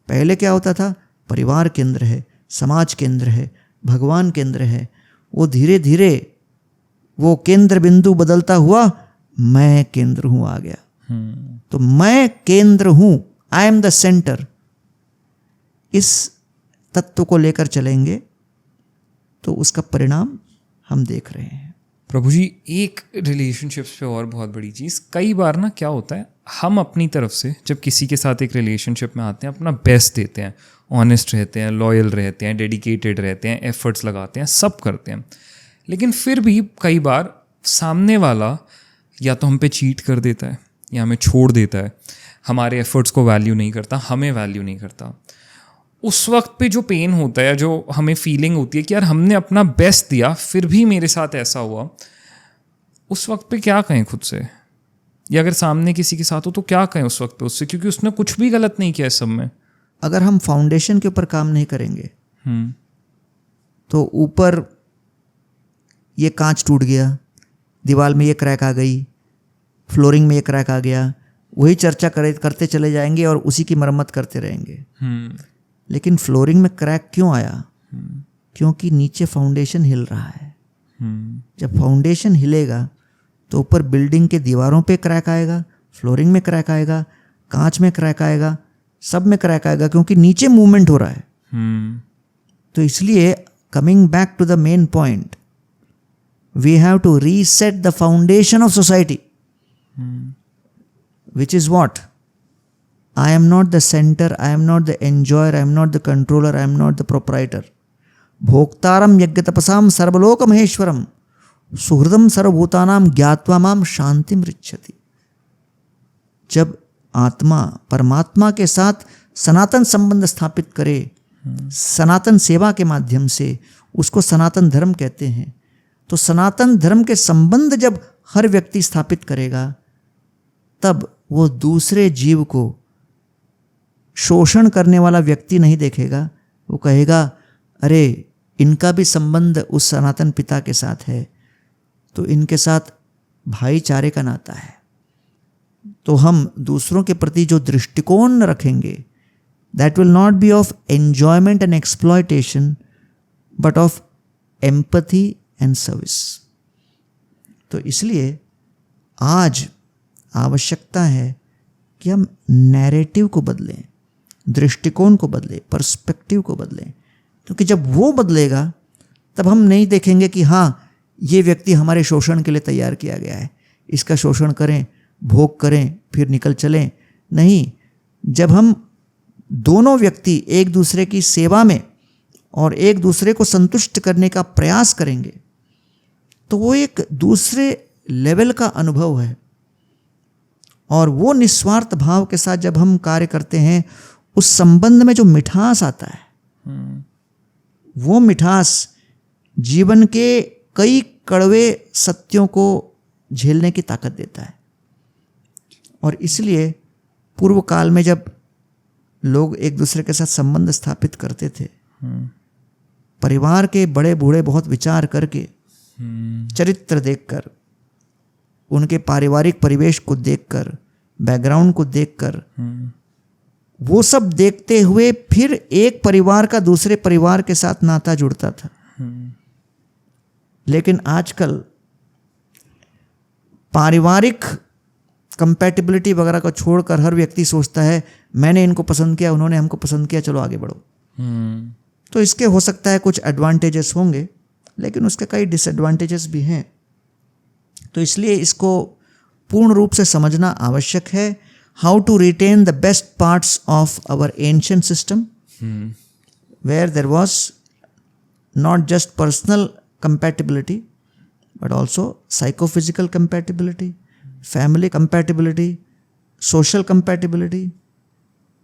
पहले क्या होता था? परिवार केंद्र है, समाज केंद्र है, भगवान केंद्र है। वो धीरे धीरे वो केंद्र बिंदु बदलता हुआ मैं केंद्र हूं आ गया। तो मैं केंद्र हूं, आई एम द सेंटर, इस तत्व को लेकर चलेंगे तो उसका परिणाम हम देख रहे हैं। प्रभु जी, एक रिलेशनशिप्स पे और बहुत बड़ी चीज़, कई बार ना क्या होता है, हम अपनी तरफ से जब किसी के साथ एक रिलेशनशिप में आते हैं अपना बेस्ट देते हैं, ऑनेस्ट रहते हैं, लॉयल रहते हैं, डेडिकेटेड रहते हैं, एफर्ट्स लगाते हैं, सब करते हैं, लेकिन फिर भी कई बार सामने वाला या तो हम पे चीट कर देता है या हमें छोड़ देता है, हमारे एफर्ट्स को वैल्यू नहीं करता, हमें वैल्यू नहीं करता। उस वक्त पे जो पेन होता है, जो हमें फीलिंग होती है कि यार हमने अपना बेस्ट दिया फिर भी मेरे साथ ऐसा हुआ, उस वक्त पे क्या कहें खुद से? या अगर सामने किसी के साथ हो तो क्या कहें उस वक्त पे उससे, क्योंकि उसने कुछ भी गलत नहीं किया इस सब में। अगर हम फाउंडेशन के ऊपर काम नहीं करेंगे तो ऊपर ये कांच टूट गया, दीवार में ये क्रैक आ गई, फ्लोरिंग में ये क्रैक आ गया, वही चर्चा करते चले जाएंगे और उसी की मरम्मत करते रहेंगे। लेकिन फ्लोरिंग में क्रैक क्यों आया? क्योंकि नीचे फाउंडेशन हिल रहा है। जब फाउंडेशन हिलेगा तो ऊपर बिल्डिंग के दीवारों पे क्रैक आएगा, फ्लोरिंग में क्रैक आएगा, कांच में क्रैक आएगा, सब में क्रैक आएगा, क्योंकि नीचे मूवमेंट हो रहा है। तो इसलिए coming back to the main point, we have to reset the foundation of society, which is what? I am not the center, I am not the enjoyer, I am not the controller, I am not the proprietor. भोक्तारम यज्ञतपसाम सर्वलोक महेश्वरम सुहृदम सर्वभूतानाम ज्ञात्वा माम शांतिम ऋच्छति। जब आत्मा परमात्मा के साथ सनातन संबंध स्थापित करे, सनातन सेवा के माध्यम से, उसको सनातन धर्म कहते हैं, तो सनातन धर्म के संबंध जब हर व्यक्ति स्थापित करेगा तब वो दूसरे जीव को शोषण करने वाला व्यक्ति नहीं देखेगा। वो कहेगा अरे इनका भी संबंध उस सनातन पिता के साथ है, तो इनके साथ भाईचारे का नाता है। तो हम दूसरों के प्रति जो दृष्टिकोण रखेंगे, that will not be of enjoyment and exploitation but of empathy and service. तो इसलिए आज आवश्यकता है कि हम नैरेटिव को बदलें, दृष्टिकोण को बदलें, पर्सपेक्टिव को बदलें, क्योंकि जब वो बदलेगा तब हम नहीं देखेंगे कि हाँ ये व्यक्ति हमारे शोषण के लिए तैयार किया गया है, इसका शोषण करें, भोग करें, फिर निकल चलें। नहीं, जब हम दोनों व्यक्ति एक दूसरे की सेवा में और एक दूसरे को संतुष्ट करने का प्रयास करेंगे तो वो एक दूसरे लेवल का अनुभव है। और वो निस्वार्थ भाव के साथ जब हम कार्य करते हैं, उस संबंध में जो मिठास आता है, वो मिठास जीवन के कई कड़वे सत्यों को झेलने की ताकत देता है। और इसलिए पूर्व काल में जब लोग एक दूसरे के साथ संबंध स्थापित करते थे, परिवार के बड़े बूढ़े बहुत विचार करके, चरित्र देखकर, उनके पारिवारिक परिवेश को देखकर, बैकग्राउंड को देखकर, वो सब देखते हुए फिर एक परिवार का दूसरे परिवार के साथ नाता जुड़ता था। लेकिन आजकल पारिवारिक कंपैटिबिलिटी वगैरह को छोड़कर हर व्यक्ति सोचता है मैंने इनको पसंद किया, उन्होंने हमको पसंद किया, चलो आगे बढ़ो। तो इसके हो सकता है कुछ एडवांटेजेस होंगे, लेकिन उसके कई डिसएडवांटेजेस भी हैं। तो इसलिए इसको पूर्ण रूप से समझना आवश्यक है। How to retain the best parts of our ancient system, where there was not just personal compatibility but also psychophysical compatibility, family compatibility, social compatibility,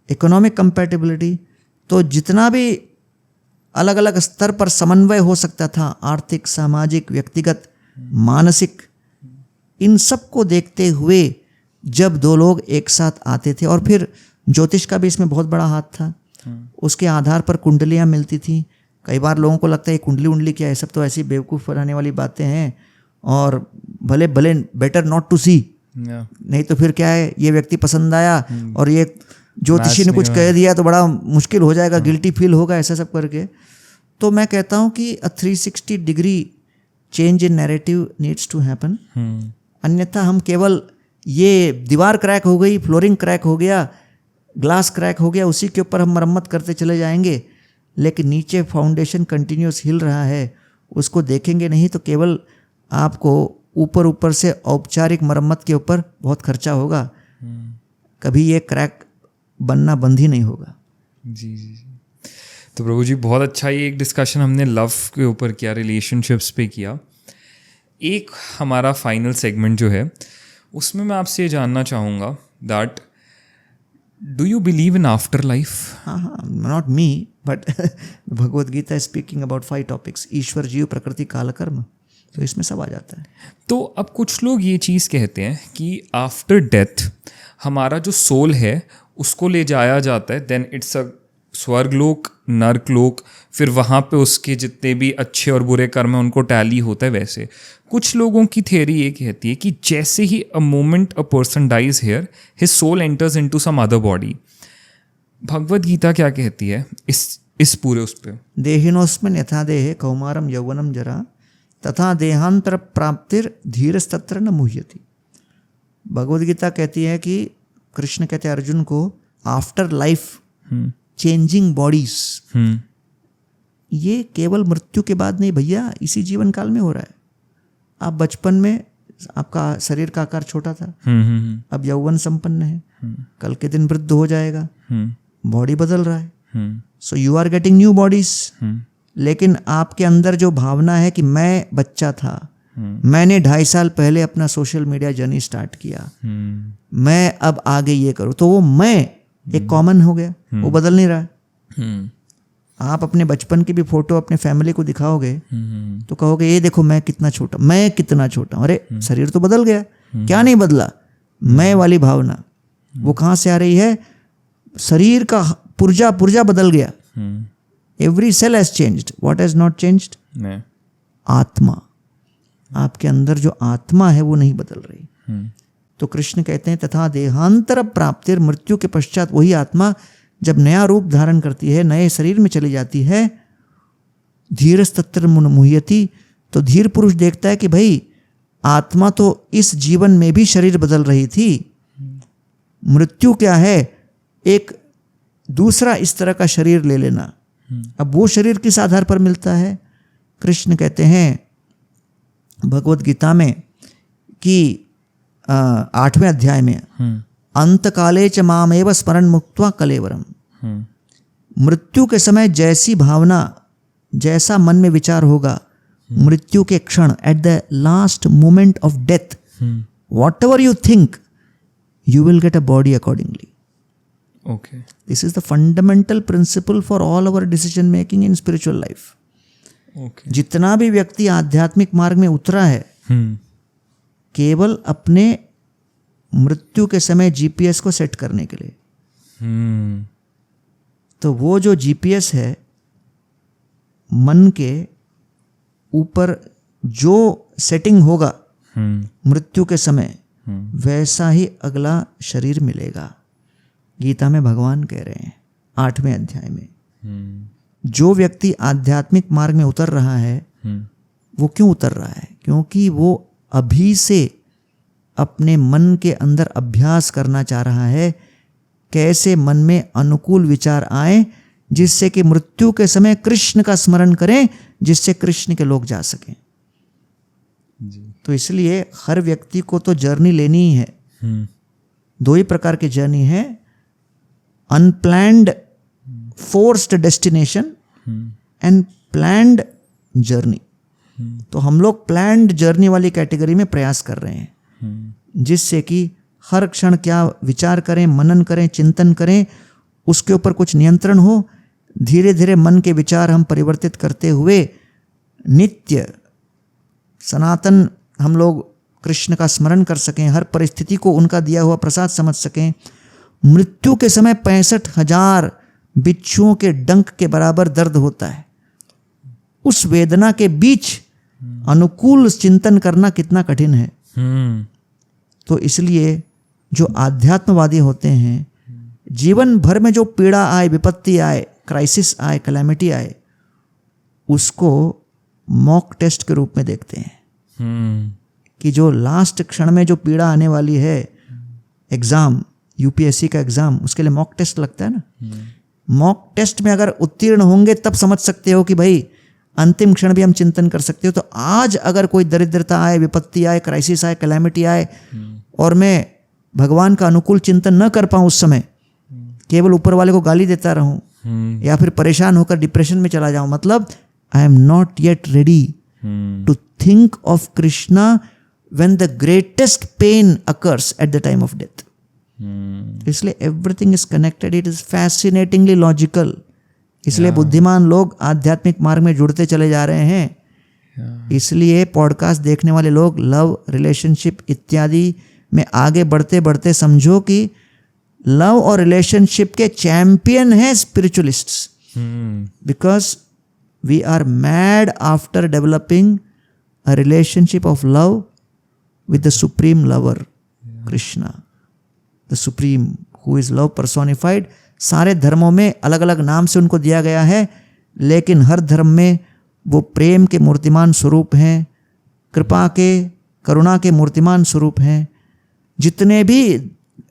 economic compatibility. तो जितना भी अलग अलग स्तर पर समन्वय हो सकता था, आर्थिक, सामाजिक, व्यक्तिगत, मानसिक, इन सब को देखते हुए जब दो लोग एक साथ आते थे, और फिर ज्योतिष का भी इसमें बहुत बड़ा हाथ था। उसके आधार पर कुंडलियाँ मिलती थी। कई बार लोगों को लगता है कुंडली उंडली क्या है, सब तो ऐसी बेवकूफ़ बनाने वाली बातें हैं, और भले भले बेटर नॉट टू सी, नहीं तो फिर क्या है, ये व्यक्ति पसंद आया और ये ज्योतिषी ने कुछ कह दिया तो बड़ा मुश्किल हो जाएगा, गिल्टी फील होगा, ऐसा सब करके। तो मैं कहता हूँ कि 360 degree change in narrative needs to happen. अन्यथा हम केवल ये दीवार क्रैक हो गई, फ्लोरिंग क्रैक हो गया, ग्लास क्रैक हो गया, उसी के ऊपर हम मरम्मत करते चले जाएंगे, लेकिन नीचे फाउंडेशन कंटिन्यूस हिल रहा है, उसको देखेंगे नहीं तो केवल आपको ऊपर ऊपर से औपचारिक मरम्मत के ऊपर बहुत खर्चा होगा, कभी ये क्रैक बनना बंद ही नहीं होगा। जी जी जी। तो प्रभु जी बहुत अच्छा ये एक डिस्कशन हमने लव के ऊपर किया, रिलेशनशिप्स पे किया। एक हमारा फाइनल सेगमेंट जो है उसमें मैं आपसे ये जानना चाहूँगा that do you believe in afterlife? हाँ, not me but Bhagavad Gita speaking about 5 topics, Ishvara, jiva, prakriti, काल, कर्म, तो इसमें सब आ जाता है। तो अब कुछ लोग ये चीज़ कहते हैं कि आफ्टर डेथ हमारा जो सोल है उसको ले जाया जाता है, देन इट्स अ स्वर्गलोक, नरकलोक, फिर वहाँ पे उसके जितने भी अच्छे और बुरे कर्म हैं उनको टैली होता है। वैसे कुछ लोगों की थियरी ये कहती है कि जैसे ही a moment a person dies here his soul enters into some other body. Bhagavad Gita क्या कहती है इस पूरे उस पे? देहिनोस्मिन् यथा देहे कौमारम यौवनम जरा तथा देहांतर प्राप्तिर धीरस्तत्र न मुह्यति। भगवद गीता कहती है कि कृष्ण कहते हैं अर्जुन को, आफ्टर लाइफ चेंजिंग बॉडीज, ये केवल मृत्यु के बाद नहीं भैया, इसी जीवन काल में हो रहा है। आप बचपन में आपका शरीर का आकार छोटा था, अब यौवन संपन्न है, कल के दिन वृद्ध हो जाएगा, बॉडी बदल रहा है, so you are getting new bodies. लेकिन आपके अंदर जो भावना है कि मैं बच्चा था, मैंने 2.5 साल पहले अपना सोशल मीडिया जर्नी स्टार्ट किया, मैं अब आगे ये करूँ, तो वो मैं एक कॉमन हो गया, वो बदल नहीं रहा है। आप अपने बचपन की भी फोटो अपने फैमिली को दिखाओगे तो कहोगे ये देखो मैं कितना छोटा, मैं कितना छोटा, अरे शरीर तो बदल गया, क्या नहीं बदला? मैं वाली भावना वो कहाँ से आ रही है? शरीर का पुर्जा बदल गया। Every cell has changed, what has not changed? आत्मा। आपके अंदर जो आत्मा है वो नहीं बदल रही। तो कृष्ण कहते हैं तथा देहांतर प्राप्तिर, मृत्यु के पश्चात वही आत्मा जब नया रूप धारण करती है, नए शरीर में चली जाती है, धीरस्तत्र मुह्यति, तो धीर पुरुष देखता है कि भाई आत्मा तो इस जीवन में भी शरीर बदल रही थी, मृत्यु क्या है? एक दूसरा इस तरह का शरीर ले लेना। अब वो शरीर किस आधार पर मिलता है? कृष्ण कहते हैं भगवद गीता में कि 8वें अध्याय में, अंत काले च मामेव स्मरण मुक्त्वा कलेवरम। मृत्यु के समय जैसी भावना, जैसा मन में विचार होगा, मृत्यु के क्षण, at the last moment of death, what ever you think, you will get a body accordingly. Okay. This is the fundamental principle for all our decision making in spiritual life. Okay. जितना भी व्यक्ति आध्यात्मिक मार्ग में उतरा है, केवल अपने मृत्यु के समय जीपीएस को सेट करने के लिए। तो वो जो जीपीएस है, मन के ऊपर जो सेटिंग होगा मृत्यु के समय, वैसा ही अगला शरीर मिलेगा। गीता में भगवान कह रहे हैं 8वें अध्याय में। जो व्यक्ति आध्यात्मिक मार्ग में उतर रहा है, वो क्यों उतर रहा है? क्योंकि वो अभी से अपने मन के अंदर अभ्यास करना चाह रहा है, कैसे मन में अनुकूल विचार आए जिससे कि मृत्यु के समय कृष्ण का स्मरण करें, जिससे कृष्ण के लोग जा सकें। तो इसलिए हर व्यक्ति को तो जर्नी लेनी ही है। दो ही प्रकार की जर्नी है, unplanned forced destination and planned journey. तो हम लोग प्लैंड जर्नी वाली कैटेगरी में प्रयास कर रहे हैं, जिससे कि हर क्षण क्या विचार करें, मनन करें, चिंतन करें, उसके ऊपर कुछ नियंत्रण हो। धीरे धीरे मन के विचार हम परिवर्तित करते हुए नित्य सनातन हम लोग कृष्ण का स्मरण कर सकें, हर परिस्थिति को उनका दिया हुआ प्रसाद समझ सकें। मृत्यु के समय 65,000 बिच्छुओं के डंक के बराबर दर्द होता है। उस वेदना के बीच अनुकूल चिंतन करना कितना कठिन है। तो इसलिए जो आध्यात्मवादी होते हैं, जीवन भर में जो पीड़ा आए, विपत्ति आए, क्राइसिस आए, कैलेमिटी आए, उसको मॉक टेस्ट के रूप में देखते हैं। कि जो लास्ट क्षण में जो पीड़ा आने वाली है, एग्जाम, यूपीएससी का एग्जाम, उसके लिए मॉक टेस्ट लगता है ना। मॉक टेस्ट में अगर उत्तीर्ण होंगे तब समझ सकते हो कि भाई अंतिम क्षण भी हम चिंतन कर सकते हो। तो आज अगर कोई दरिद्रता आए, विपत्ति आए, क्राइसिस आए, कैलेमिटी आए, और मैं भगवान का अनुकूल चिंतन न कर पाऊँ, उस समय केवल ऊपर वाले को गाली देता रहूं या फिर परेशान होकर डिप्रेशन में चला जाऊं, मतलब I am not yet ready to think of Krishna when the greatest pain occurs at the time of death. इसलिए everything is connected, it is fascinatingly logical. इसलिए बुद्धिमान लोग आध्यात्मिक मार्ग में जुड़ते चले जा रहे हैं। इसलिए पॉडकास्ट देखने वाले लोग लव, रिलेशनशिप इत्यादि में आगे बढ़ते बढ़ते समझो कि लव और रिलेशनशिप के चैंपियन हैं spiritualists, because we are mad after developing a relationship of love with the supreme lover Krishna, the supreme who is love personified. सारे धर्मों में अलग अलग नाम से उनको दिया गया है, लेकिन हर धर्म में वो प्रेम के मूर्तिमान स्वरूप हैं, कृपा के, करुणा के मूर्तिमान स्वरूप हैं। जितने भी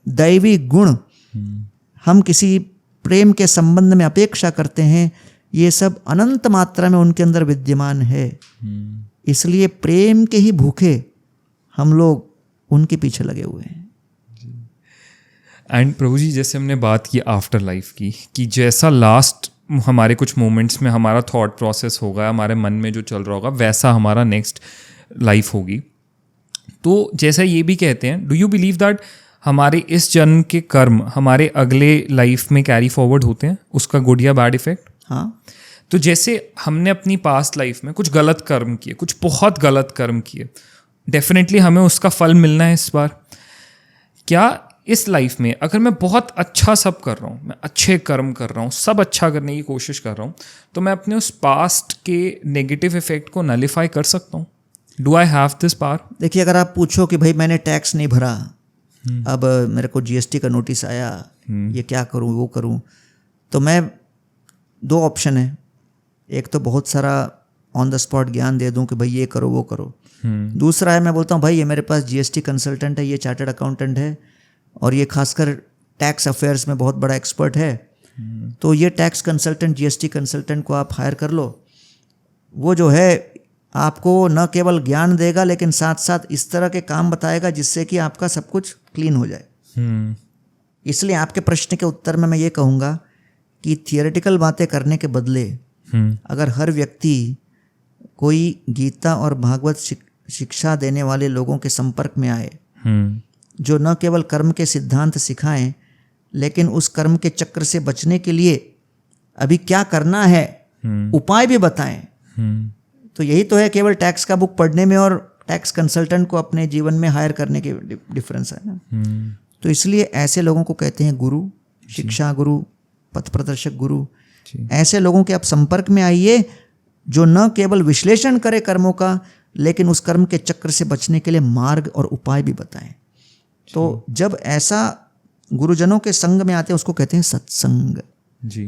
दैवी गुण हम किसी प्रेम के संबंध में अपेक्षा करते हैं, ये सब अनंत मात्रा में उनके अंदर विद्यमान है। इसलिए प्रेम के ही भूखे हम लोग उनके पीछे लगे हुए हैं। एंड प्रभु जी, जैसे हमने बात की आफ्टर लाइफ की, कि जैसा लास्ट हमारे कुछ मोमेंट्स में हमारा थॉट प्रोसेस होगा, हमारे मन में जो चल रहा होगा, वैसा हमारा नेक्स्ट लाइफ होगी। तो जैसा ये भी कहते हैं, डू यू बिलीव दैट हमारे इस जन्म के कर्म हमारे अगले लाइफ में कैरी फॉरवर्ड होते हैं, उसका गुड या बैड इफेक्ट? हाँ। तो जैसे हमने अपनी पास्ट लाइफ में कुछ गलत कर्म किए, कुछ बहुत गलत कर्म किए, डेफिनेटली हमें उसका फल मिलना है इस बार। क्या इस लाइफ में अगर मैं बहुत अच्छा सब कर रहा हूँ, मैं अच्छे कर्म कर रहा हूँ, सब अच्छा करने की कोशिश कर रहा हूँ, तो मैं अपने उस पास्ट के नेगेटिव इफेक्ट को नलिफाई कर सकता हूँ? Do I have this power? देखिए, अगर आप पूछो कि भाई मैंने टैक्स नहीं भरा, अब मेरे को जीएसटी का नोटिस आया, ये क्या करूँ, वो करूँ, तो मैं, दो ऑप्शन है। एक तो बहुत सारा ऑन द स्पॉट ज्ञान दे दूं कि भाई ये करो, वो करो। दूसरा है मैं बोलता हूँ भाई ये मेरे पास जीएसटी कंसल्टेंट है, ये चार्टर्ड अकाउंटेंट है, और ये खासकर टैक्स अफेयर्स में बहुत बड़ा एक्सपर्ट है, तो ये टैक्स कंसल्टेंट, जीएसटी कंसल्टेंट को आप हायर कर लो। वो जो है आपको न केवल ज्ञान देगा, लेकिन साथ साथ इस तरह के काम बताएगा जिससे कि आपका सब कुछ क्लीन हो जाए। इसलिए आपके प्रश्न के उत्तर में मैं ये कहूँगा कि थियोरेटिकल बातें करने के बदले अगर हर व्यक्ति कोई गीता और भागवत शिक्षा देने वाले लोगों के संपर्क में आए, जो न केवल कर्म के सिद्धांत सिखाएं, लेकिन उस कर्म के चक्र से बचने के लिए अभी क्या करना है उपाय भी बताएं, तो यही तो है केवल टैक्स का बुक पढ़ने में और टैक्स कंसल्टेंट को अपने जीवन में हायर करने के डिफरेंस है ना। तो इसलिए ऐसे लोगों को कहते हैं गुरु, शिक्षा गुरु, पथ प्रदर्शक गुरु। ऐसे लोगों के आप संपर्क में आइए जो न केवल विश्लेषण करे कर्मों का, लेकिन उस कर्म के चक्र से बचने के लिए मार्ग और उपाय भी बताएं। तो जब ऐसा गुरुजनों के संग में आते हैं उसको कहते हैं सत्संग जी।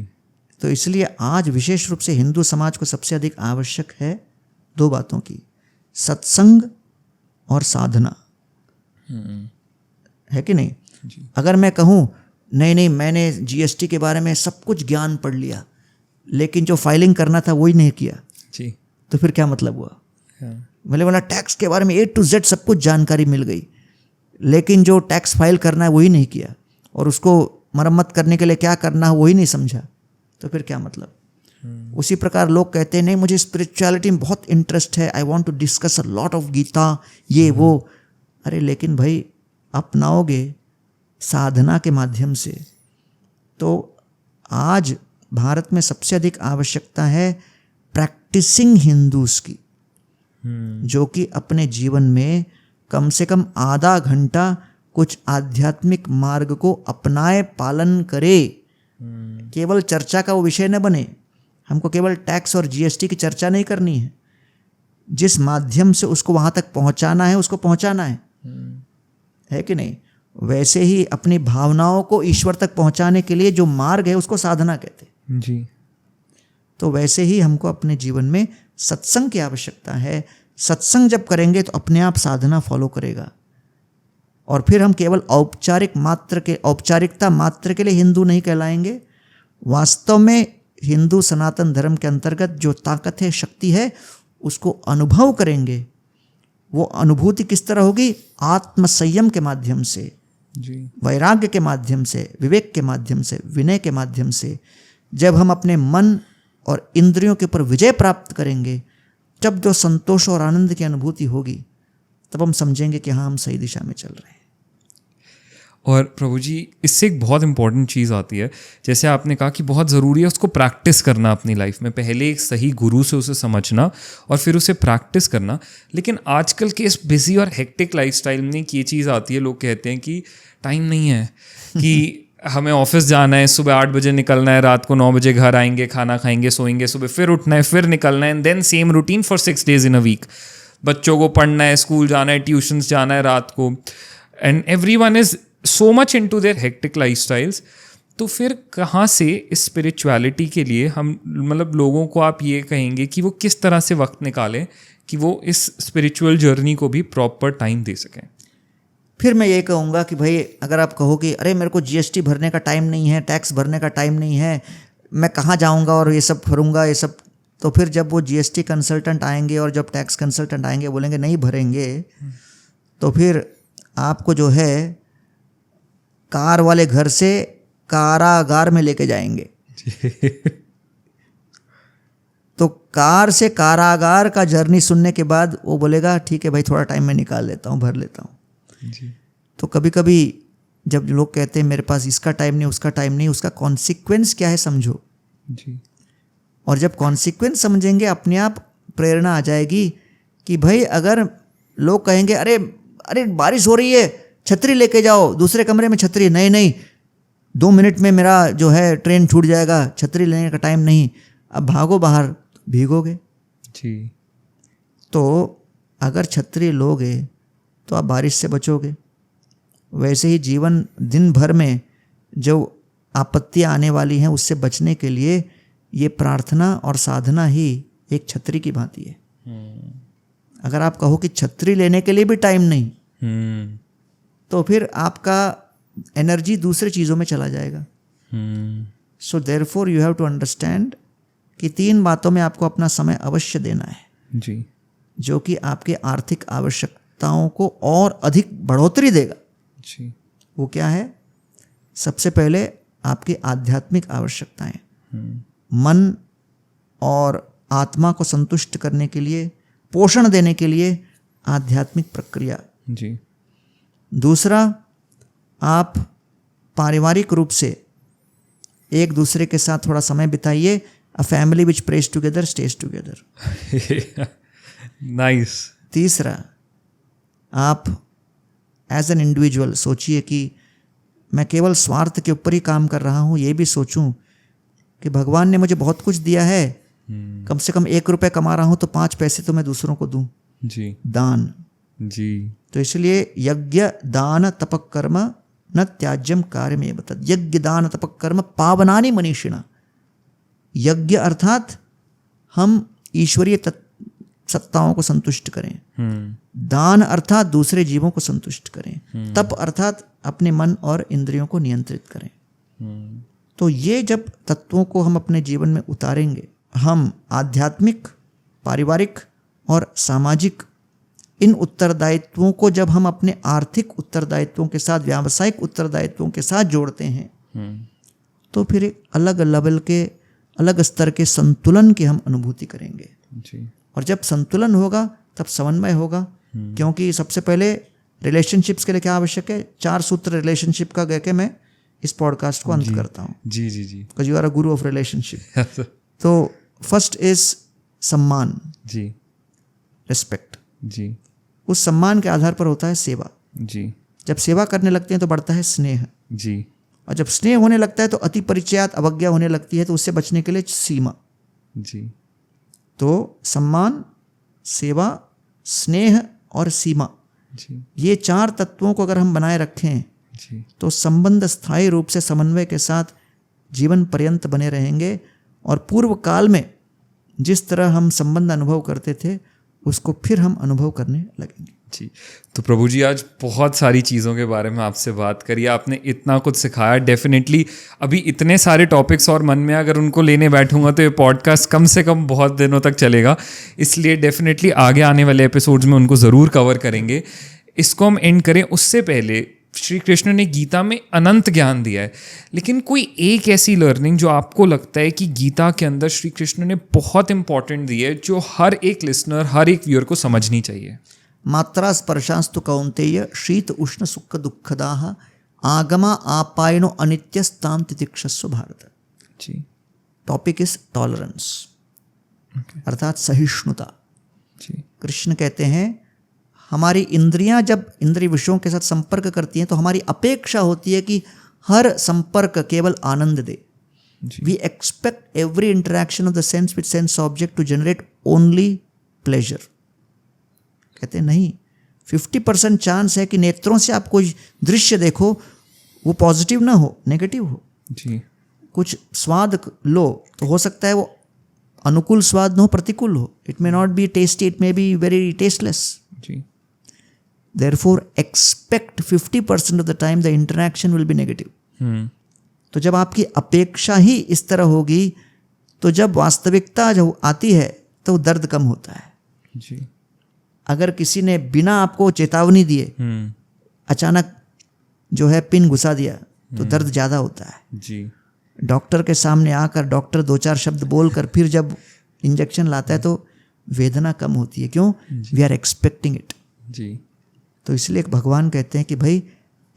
तो इसलिए आज विशेष रूप से हिंदू समाज को सबसे अधिक आवश्यक है दो बातों की, सत्संग और साधना, है कि नहीं? अगर मैं कहूँ नहीं मैंने जीएसटी के बारे में सब कुछ ज्ञान पढ़ लिया, लेकिन जो फाइलिंग करना था वही नहीं किया, जी तो फिर क्या मतलब हुआ? हाँ, बोला टैक्स के बारे में A to Z सब कुछ जानकारी मिल गई, लेकिन जो टैक्स फाइल करना है वही नहीं किया, और उसको मरम्मत करने के लिए क्या करना है वही नहीं समझा, तो फिर क्या मतलब? उसी प्रकार लोग कहते हैं नहीं मुझे स्पिरिचुअलिटी में बहुत इंटरेस्ट है, I want to discuss a lot of Gita, ये वो। अरे लेकिन भाई अपनाओगे साधना के माध्यम से, तो आज भारत में सबसे अधिक आवश्यकता है प्रैक्टिसिंग हिंदूज की, जो कि अपने जीवन में कम से कम आधा घंटा कुछ आध्यात्मिक मार्ग को अपनाए, पालन करे। केवल चर्चा का वो विषय न बने, हमको केवल टैक्स और जीएसटी की चर्चा नहीं करनी है, जिस माध्यम से उसको वहाँ तक पहुँचाना है उसको पहुँचाना है कि नहीं? वैसे ही अपनी भावनाओं को ईश्वर तक पहुँचाने के लिए जो मार्ग है उसको साधना कहते हैं जी। तो वैसे ही हमको अपने जीवन में सत्संग की आवश्यकता है। सत्संग जब करेंगे तो अपने आप साधना फॉलो करेगा, और फिर हम केवल औपचारिकता मात्र के लिए हिंदू नहीं कहलाएंगे। वास्तव में हिंदू सनातन धर्म के अंतर्गत जो ताकत है, शक्ति है, उसको अनुभव करेंगे। वो अनुभूति किस तरह होगी? आत्म संयम के माध्यम से, जी वैराग्य के माध्यम से, विवेक के माध्यम से, विनय के माध्यम से। जब हम अपने मन और इंद्रियों के ऊपर विजय प्राप्त करेंगे, जब जो संतोष और आनंद की अनुभूति होगी, तब हम समझेंगे कि हाँ हम सही दिशा में चल रहे हैं। और प्रभु जी इससे एक बहुत इंपॉर्टेंट चीज़ आती है, जैसे आपने कहा कि बहुत ज़रूरी है उसको प्रैक्टिस करना अपनी लाइफ में, पहले एक सही गुरु से उसे समझना और फिर उसे प्रैक्टिस करना। लेकिन आजकल के इस बिजी और हेक्टिक लाइफस्टाइल में ये चीज़ आती है, लोग कहते हैं कि टाइम नहीं है, कि हमें ऑफिस जाना है, सुबह 8 बजे निकलना है, रात को 9 बजे घर आएंगे, खाना खाएंगे, सोएंगे, सुबह फिर उठना है, फिर निकलना है, and then same routine for 6 days in a week. बच्चों को पढ़ना है, स्कूल जाना है, ट्यूशन्स जाना है रात को, and everyone is so much into their hectic lifestyles. तो फिर कहाँ से इस स्पिरिचुअलिटी के लिए हम, मतलब लोगों को आप ये कहेंगे कि वो किस तरह से वक्त निकालें कि वो इस स्पिरिचुअल जर्नी को भी प्रॉपर टाइम दे सकें? फिर मैं ये कहूँगा कि भाई अगर आप कहो कि अरे मेरे को जीएसटी भरने का टाइम नहीं है, टैक्स भरने का टाइम नहीं है, मैं कहाँ जाऊँगा और ये सब भरूँगा ये सब, तो फिर जब वो जीएसटी कंसल्टेंट आएंगे और जब टैक्स कंसल्टेंट आएंगे बोलेंगे नहीं भरेंगे, तो फिर आपको जो है कार वाले घर से कारागार में लेके जाएंगे। तो कार से कारागार का जर्नी सुनने के बाद वो बोलेगा ठीक है भाई थोड़ा टाइम मैं निकाल लेता हूँ, भर लेता हूँ। जी। तो कभी कभी जब लोग कहते हैं मेरे पास इसका टाइम नहीं, उसका टाइम नहीं, उसका कॉन्सिक्वेंस क्या है समझो। जी। और जब कॉन्सिक्वेंस समझेंगे अपने आप प्रेरणा आ जाएगी कि भाई अगर लोग कहेंगे अरे अरे बारिश हो रही है, छतरी लेके जाओ, दूसरे कमरे में छतरी, नहीं नहीं 2 मिनट में मेरा जो है ट्रेन छूट जाएगा, छतरी लेने का टाइम नहीं, अब भागो बाहर, भीगोगे। जी। तो अगर छतरी लोगे तो आप बारिश से बचोगे। वैसे ही जीवन दिन भर में जो आपत्तियाँ आने वाली हैं उससे बचने के लिए ये प्रार्थना और साधना ही एक छतरी की भांति है। अगर आप कहो कि छतरी लेने के लिए भी टाइम नहीं, तो फिर आपका एनर्जी दूसरे चीज़ों में चला जाएगा। So therefore you have to understand कि 3 बातों में आपको अपना समय अवश्य देना है, जी। जो कि आपके आर्थिक आवश्यकताओं को और अधिक बढ़ोतरी देगा। जी। वो क्या है? सबसे पहले आपकी आध्यात्मिक आवश्यकताएं, मन और आत्मा को संतुष्ट करने के लिए, पोषण देने के लिए आध्यात्मिक प्रक्रिया। जी। दूसरा, आप पारिवारिक रूप से एक दूसरे के साथ थोड़ा समय बिताइए। A family which prays together stays together. Nice. तीसरा, आप एज एन इंडिविजुअल सोचिए कि मैं केवल स्वार्थ के ऊपर ही काम कर रहा हूँ, ये भी सोचूं कि भगवान ने मुझे बहुत कुछ दिया है, कम से कम 1 रुपये कमा रहा हूँ तो 5 पैसे तो मैं दूसरों को दूं। जी। दान। जी। तो इसलिए यज्ञ दान तपक कर्म न त्याज्यम कार्यमेव तत्। यज्ञ दान तपक कर्म पावनानि मनीषिणा। यज्ञ अर्थात हम ईश्वरीय सत्ताओं को संतुष्ट करें, दान अर्थात दूसरे जीवों को संतुष्ट करें, तप अर्थात अपने मन और इंद्रियों को नियंत्रित करें। तो ये जब तत्वों को हम अपने जीवन में उतारेंगे, हम आध्यात्मिक, पारिवारिक और सामाजिक इन उत्तरदायित्वों को जब हम अपने आर्थिक उत्तरदायित्वों के साथ, व्यावसायिक उत्तरदायित्वों के साथ जोड़ते हैं, तो फिर एक अलग लेवल के, अलग स्तर के संतुलन की हम अनुभूति करेंगे जी। और जब संतुलन होगा तब समन्वय होगा। क्योंकि सबसे पहले रिलेशनशिप्स के लिए क्या आवश्यक है? 4 सूत्र रिलेशनशिप का कह के मैं इस पॉडकास्ट को अंत करता हूँ। जी जी जी। Because you are a Guru of relationship. तो फर्स्ट इज सम्मान जी, रिस्पेक्ट। जी उस सम्मान के आधार पर होता है सेवा। जी जब सेवा करने लगते हैं तो बढ़ता है स्नेह, जी और जब स्नेह होने लगता है तो अति परिचयात अवज्ञा होने लगती है, तो उससे बचने के लिए सीमा। जी। तो सम्मान, सेवा, स्नेह और सीमा, जी ये 4 तत्वों को अगर हम बनाए रखें जी तो संबंध स्थायी रूप से समन्वय के साथ जीवन पर्यंत बने रहेंगे। और पूर्व काल में जिस तरह हम संबंध अनुभव करते थे उसको फिर हम अनुभव करने लगेंगे। जी। तो प्रभु जी, आज बहुत सारी चीज़ों के बारे में आपसे बात करी, आपने इतना कुछ सिखाया। डेफिनेटली अभी इतने सारे टॉपिक्स और मन में अगर उनको लेने बैठूंगा तो ये पॉडकास्ट कम से कम बहुत दिनों तक चलेगा, इसलिए डेफिनेटली आगे आने वाले एपिसोड्स में उनको ज़रूर कवर करेंगे। इसको हम एंड करें उससे पहले, श्री कृष्ण ने गीता में अनंत ज्ञान दिया है, लेकिन कोई एक ऐसी लर्निंग जो आपको लगता है कि गीता के अंदर श्री कृष्ण ने बहुत इंपॉर्टेंट दी है, जो हर एक लिसनर, हर एक व्यूअर को समझनी चाहिए? मात्रा स्पर्शास्तु कौन्तेय शीत उष्ण सुख दुःखदाः आगमा आपायनो अनित्यस्तां तितिक्षस्व भारत। जी। टॉपिक इज टॉलरेंस, अर्थात सहिष्णुता। जी। कृष्ण कहते हैं हमारी इंद्रियां जब इंद्रिय विषयों के साथ संपर्क करती हैं तो हमारी अपेक्षा होती है कि हर संपर्क केवल आनंद दे। We expect every interaction of the sense with sense object to generate only pleasure. कहते हैं नहीं, 50% चांस है कि नेत्रों से आप कोई दृश्य देखो, वो पॉजिटिव ना हो, नेगेटिव हो। जी। कुछ स्वाद लो तो हो सकता है वो अनुकूल स्वाद न हो, प्रतिकूल हो। It may not be tasty, it may be very tasteless. जी। Therefore, expect 50% of the time the interaction will be negative. तो जब आपकी अपेक्षा ही इस तरह होगी तो जब वास्तविकता जो आती है तो दर्द कम होता है। जी। अगर किसी ने बिना आपको चेतावनी दिए अचानक जो है पिन घुसा दिया तो दर्द ज़्यादा होता है। जी। डॉक्टर के सामने आकर डॉक्टर 2-4 शब्द बोलकर फिर जब इंजेक्शन लाता है तो वेदना कम होती है। क्यों? We are expecting it. जी। तो इसलिए भगवान कहते हैं कि भाई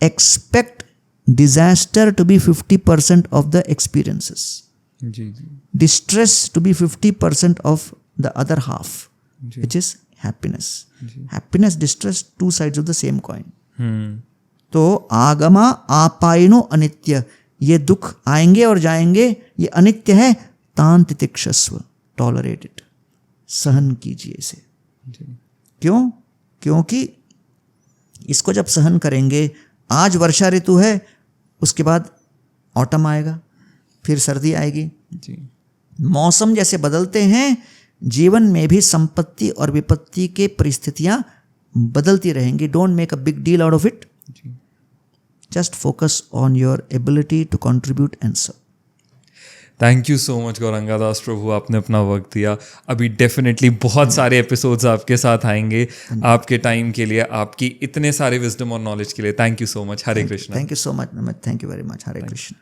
expect disaster to be 50% of the experiences, जी। जी। Distress to be 50% of the other half, which is happiness. Happiness, distress, 2 sides of the same coin. तो आगमा आपायनो अनित्य, ये दुख आएंगे और जाएंगे, ये अनित्य है। तान तितिक्षस्व, टॉलरेट इट, सहन कीजिए इसे। क्यों? क्योंकि इसको जब सहन करेंगे, आज वर्षा ऋतु है, उसके बाद ऑटम आएगा, फिर सर्दी आएगी। जी। मौसम जैसे बदलते हैं, जीवन में भी संपत्ति और विपत्ति के परिस्थितियां बदलती रहेंगी। Don't make a big deal out of it, just focus on your ability to contribute and serve. Thank you so much Gauranga Das Prabhu, आपने अपना वक्त दिया। अभी डेफिनेटली बहुत सारे एपिसोड्स आपके साथ आएंगे। आपके टाइम के लिए, आपकी इतने सारे विजडम और नॉलेज के लिए thank you so much. Hare Krishna. Thank you so much Namit, thank you very much. Hare Krishna.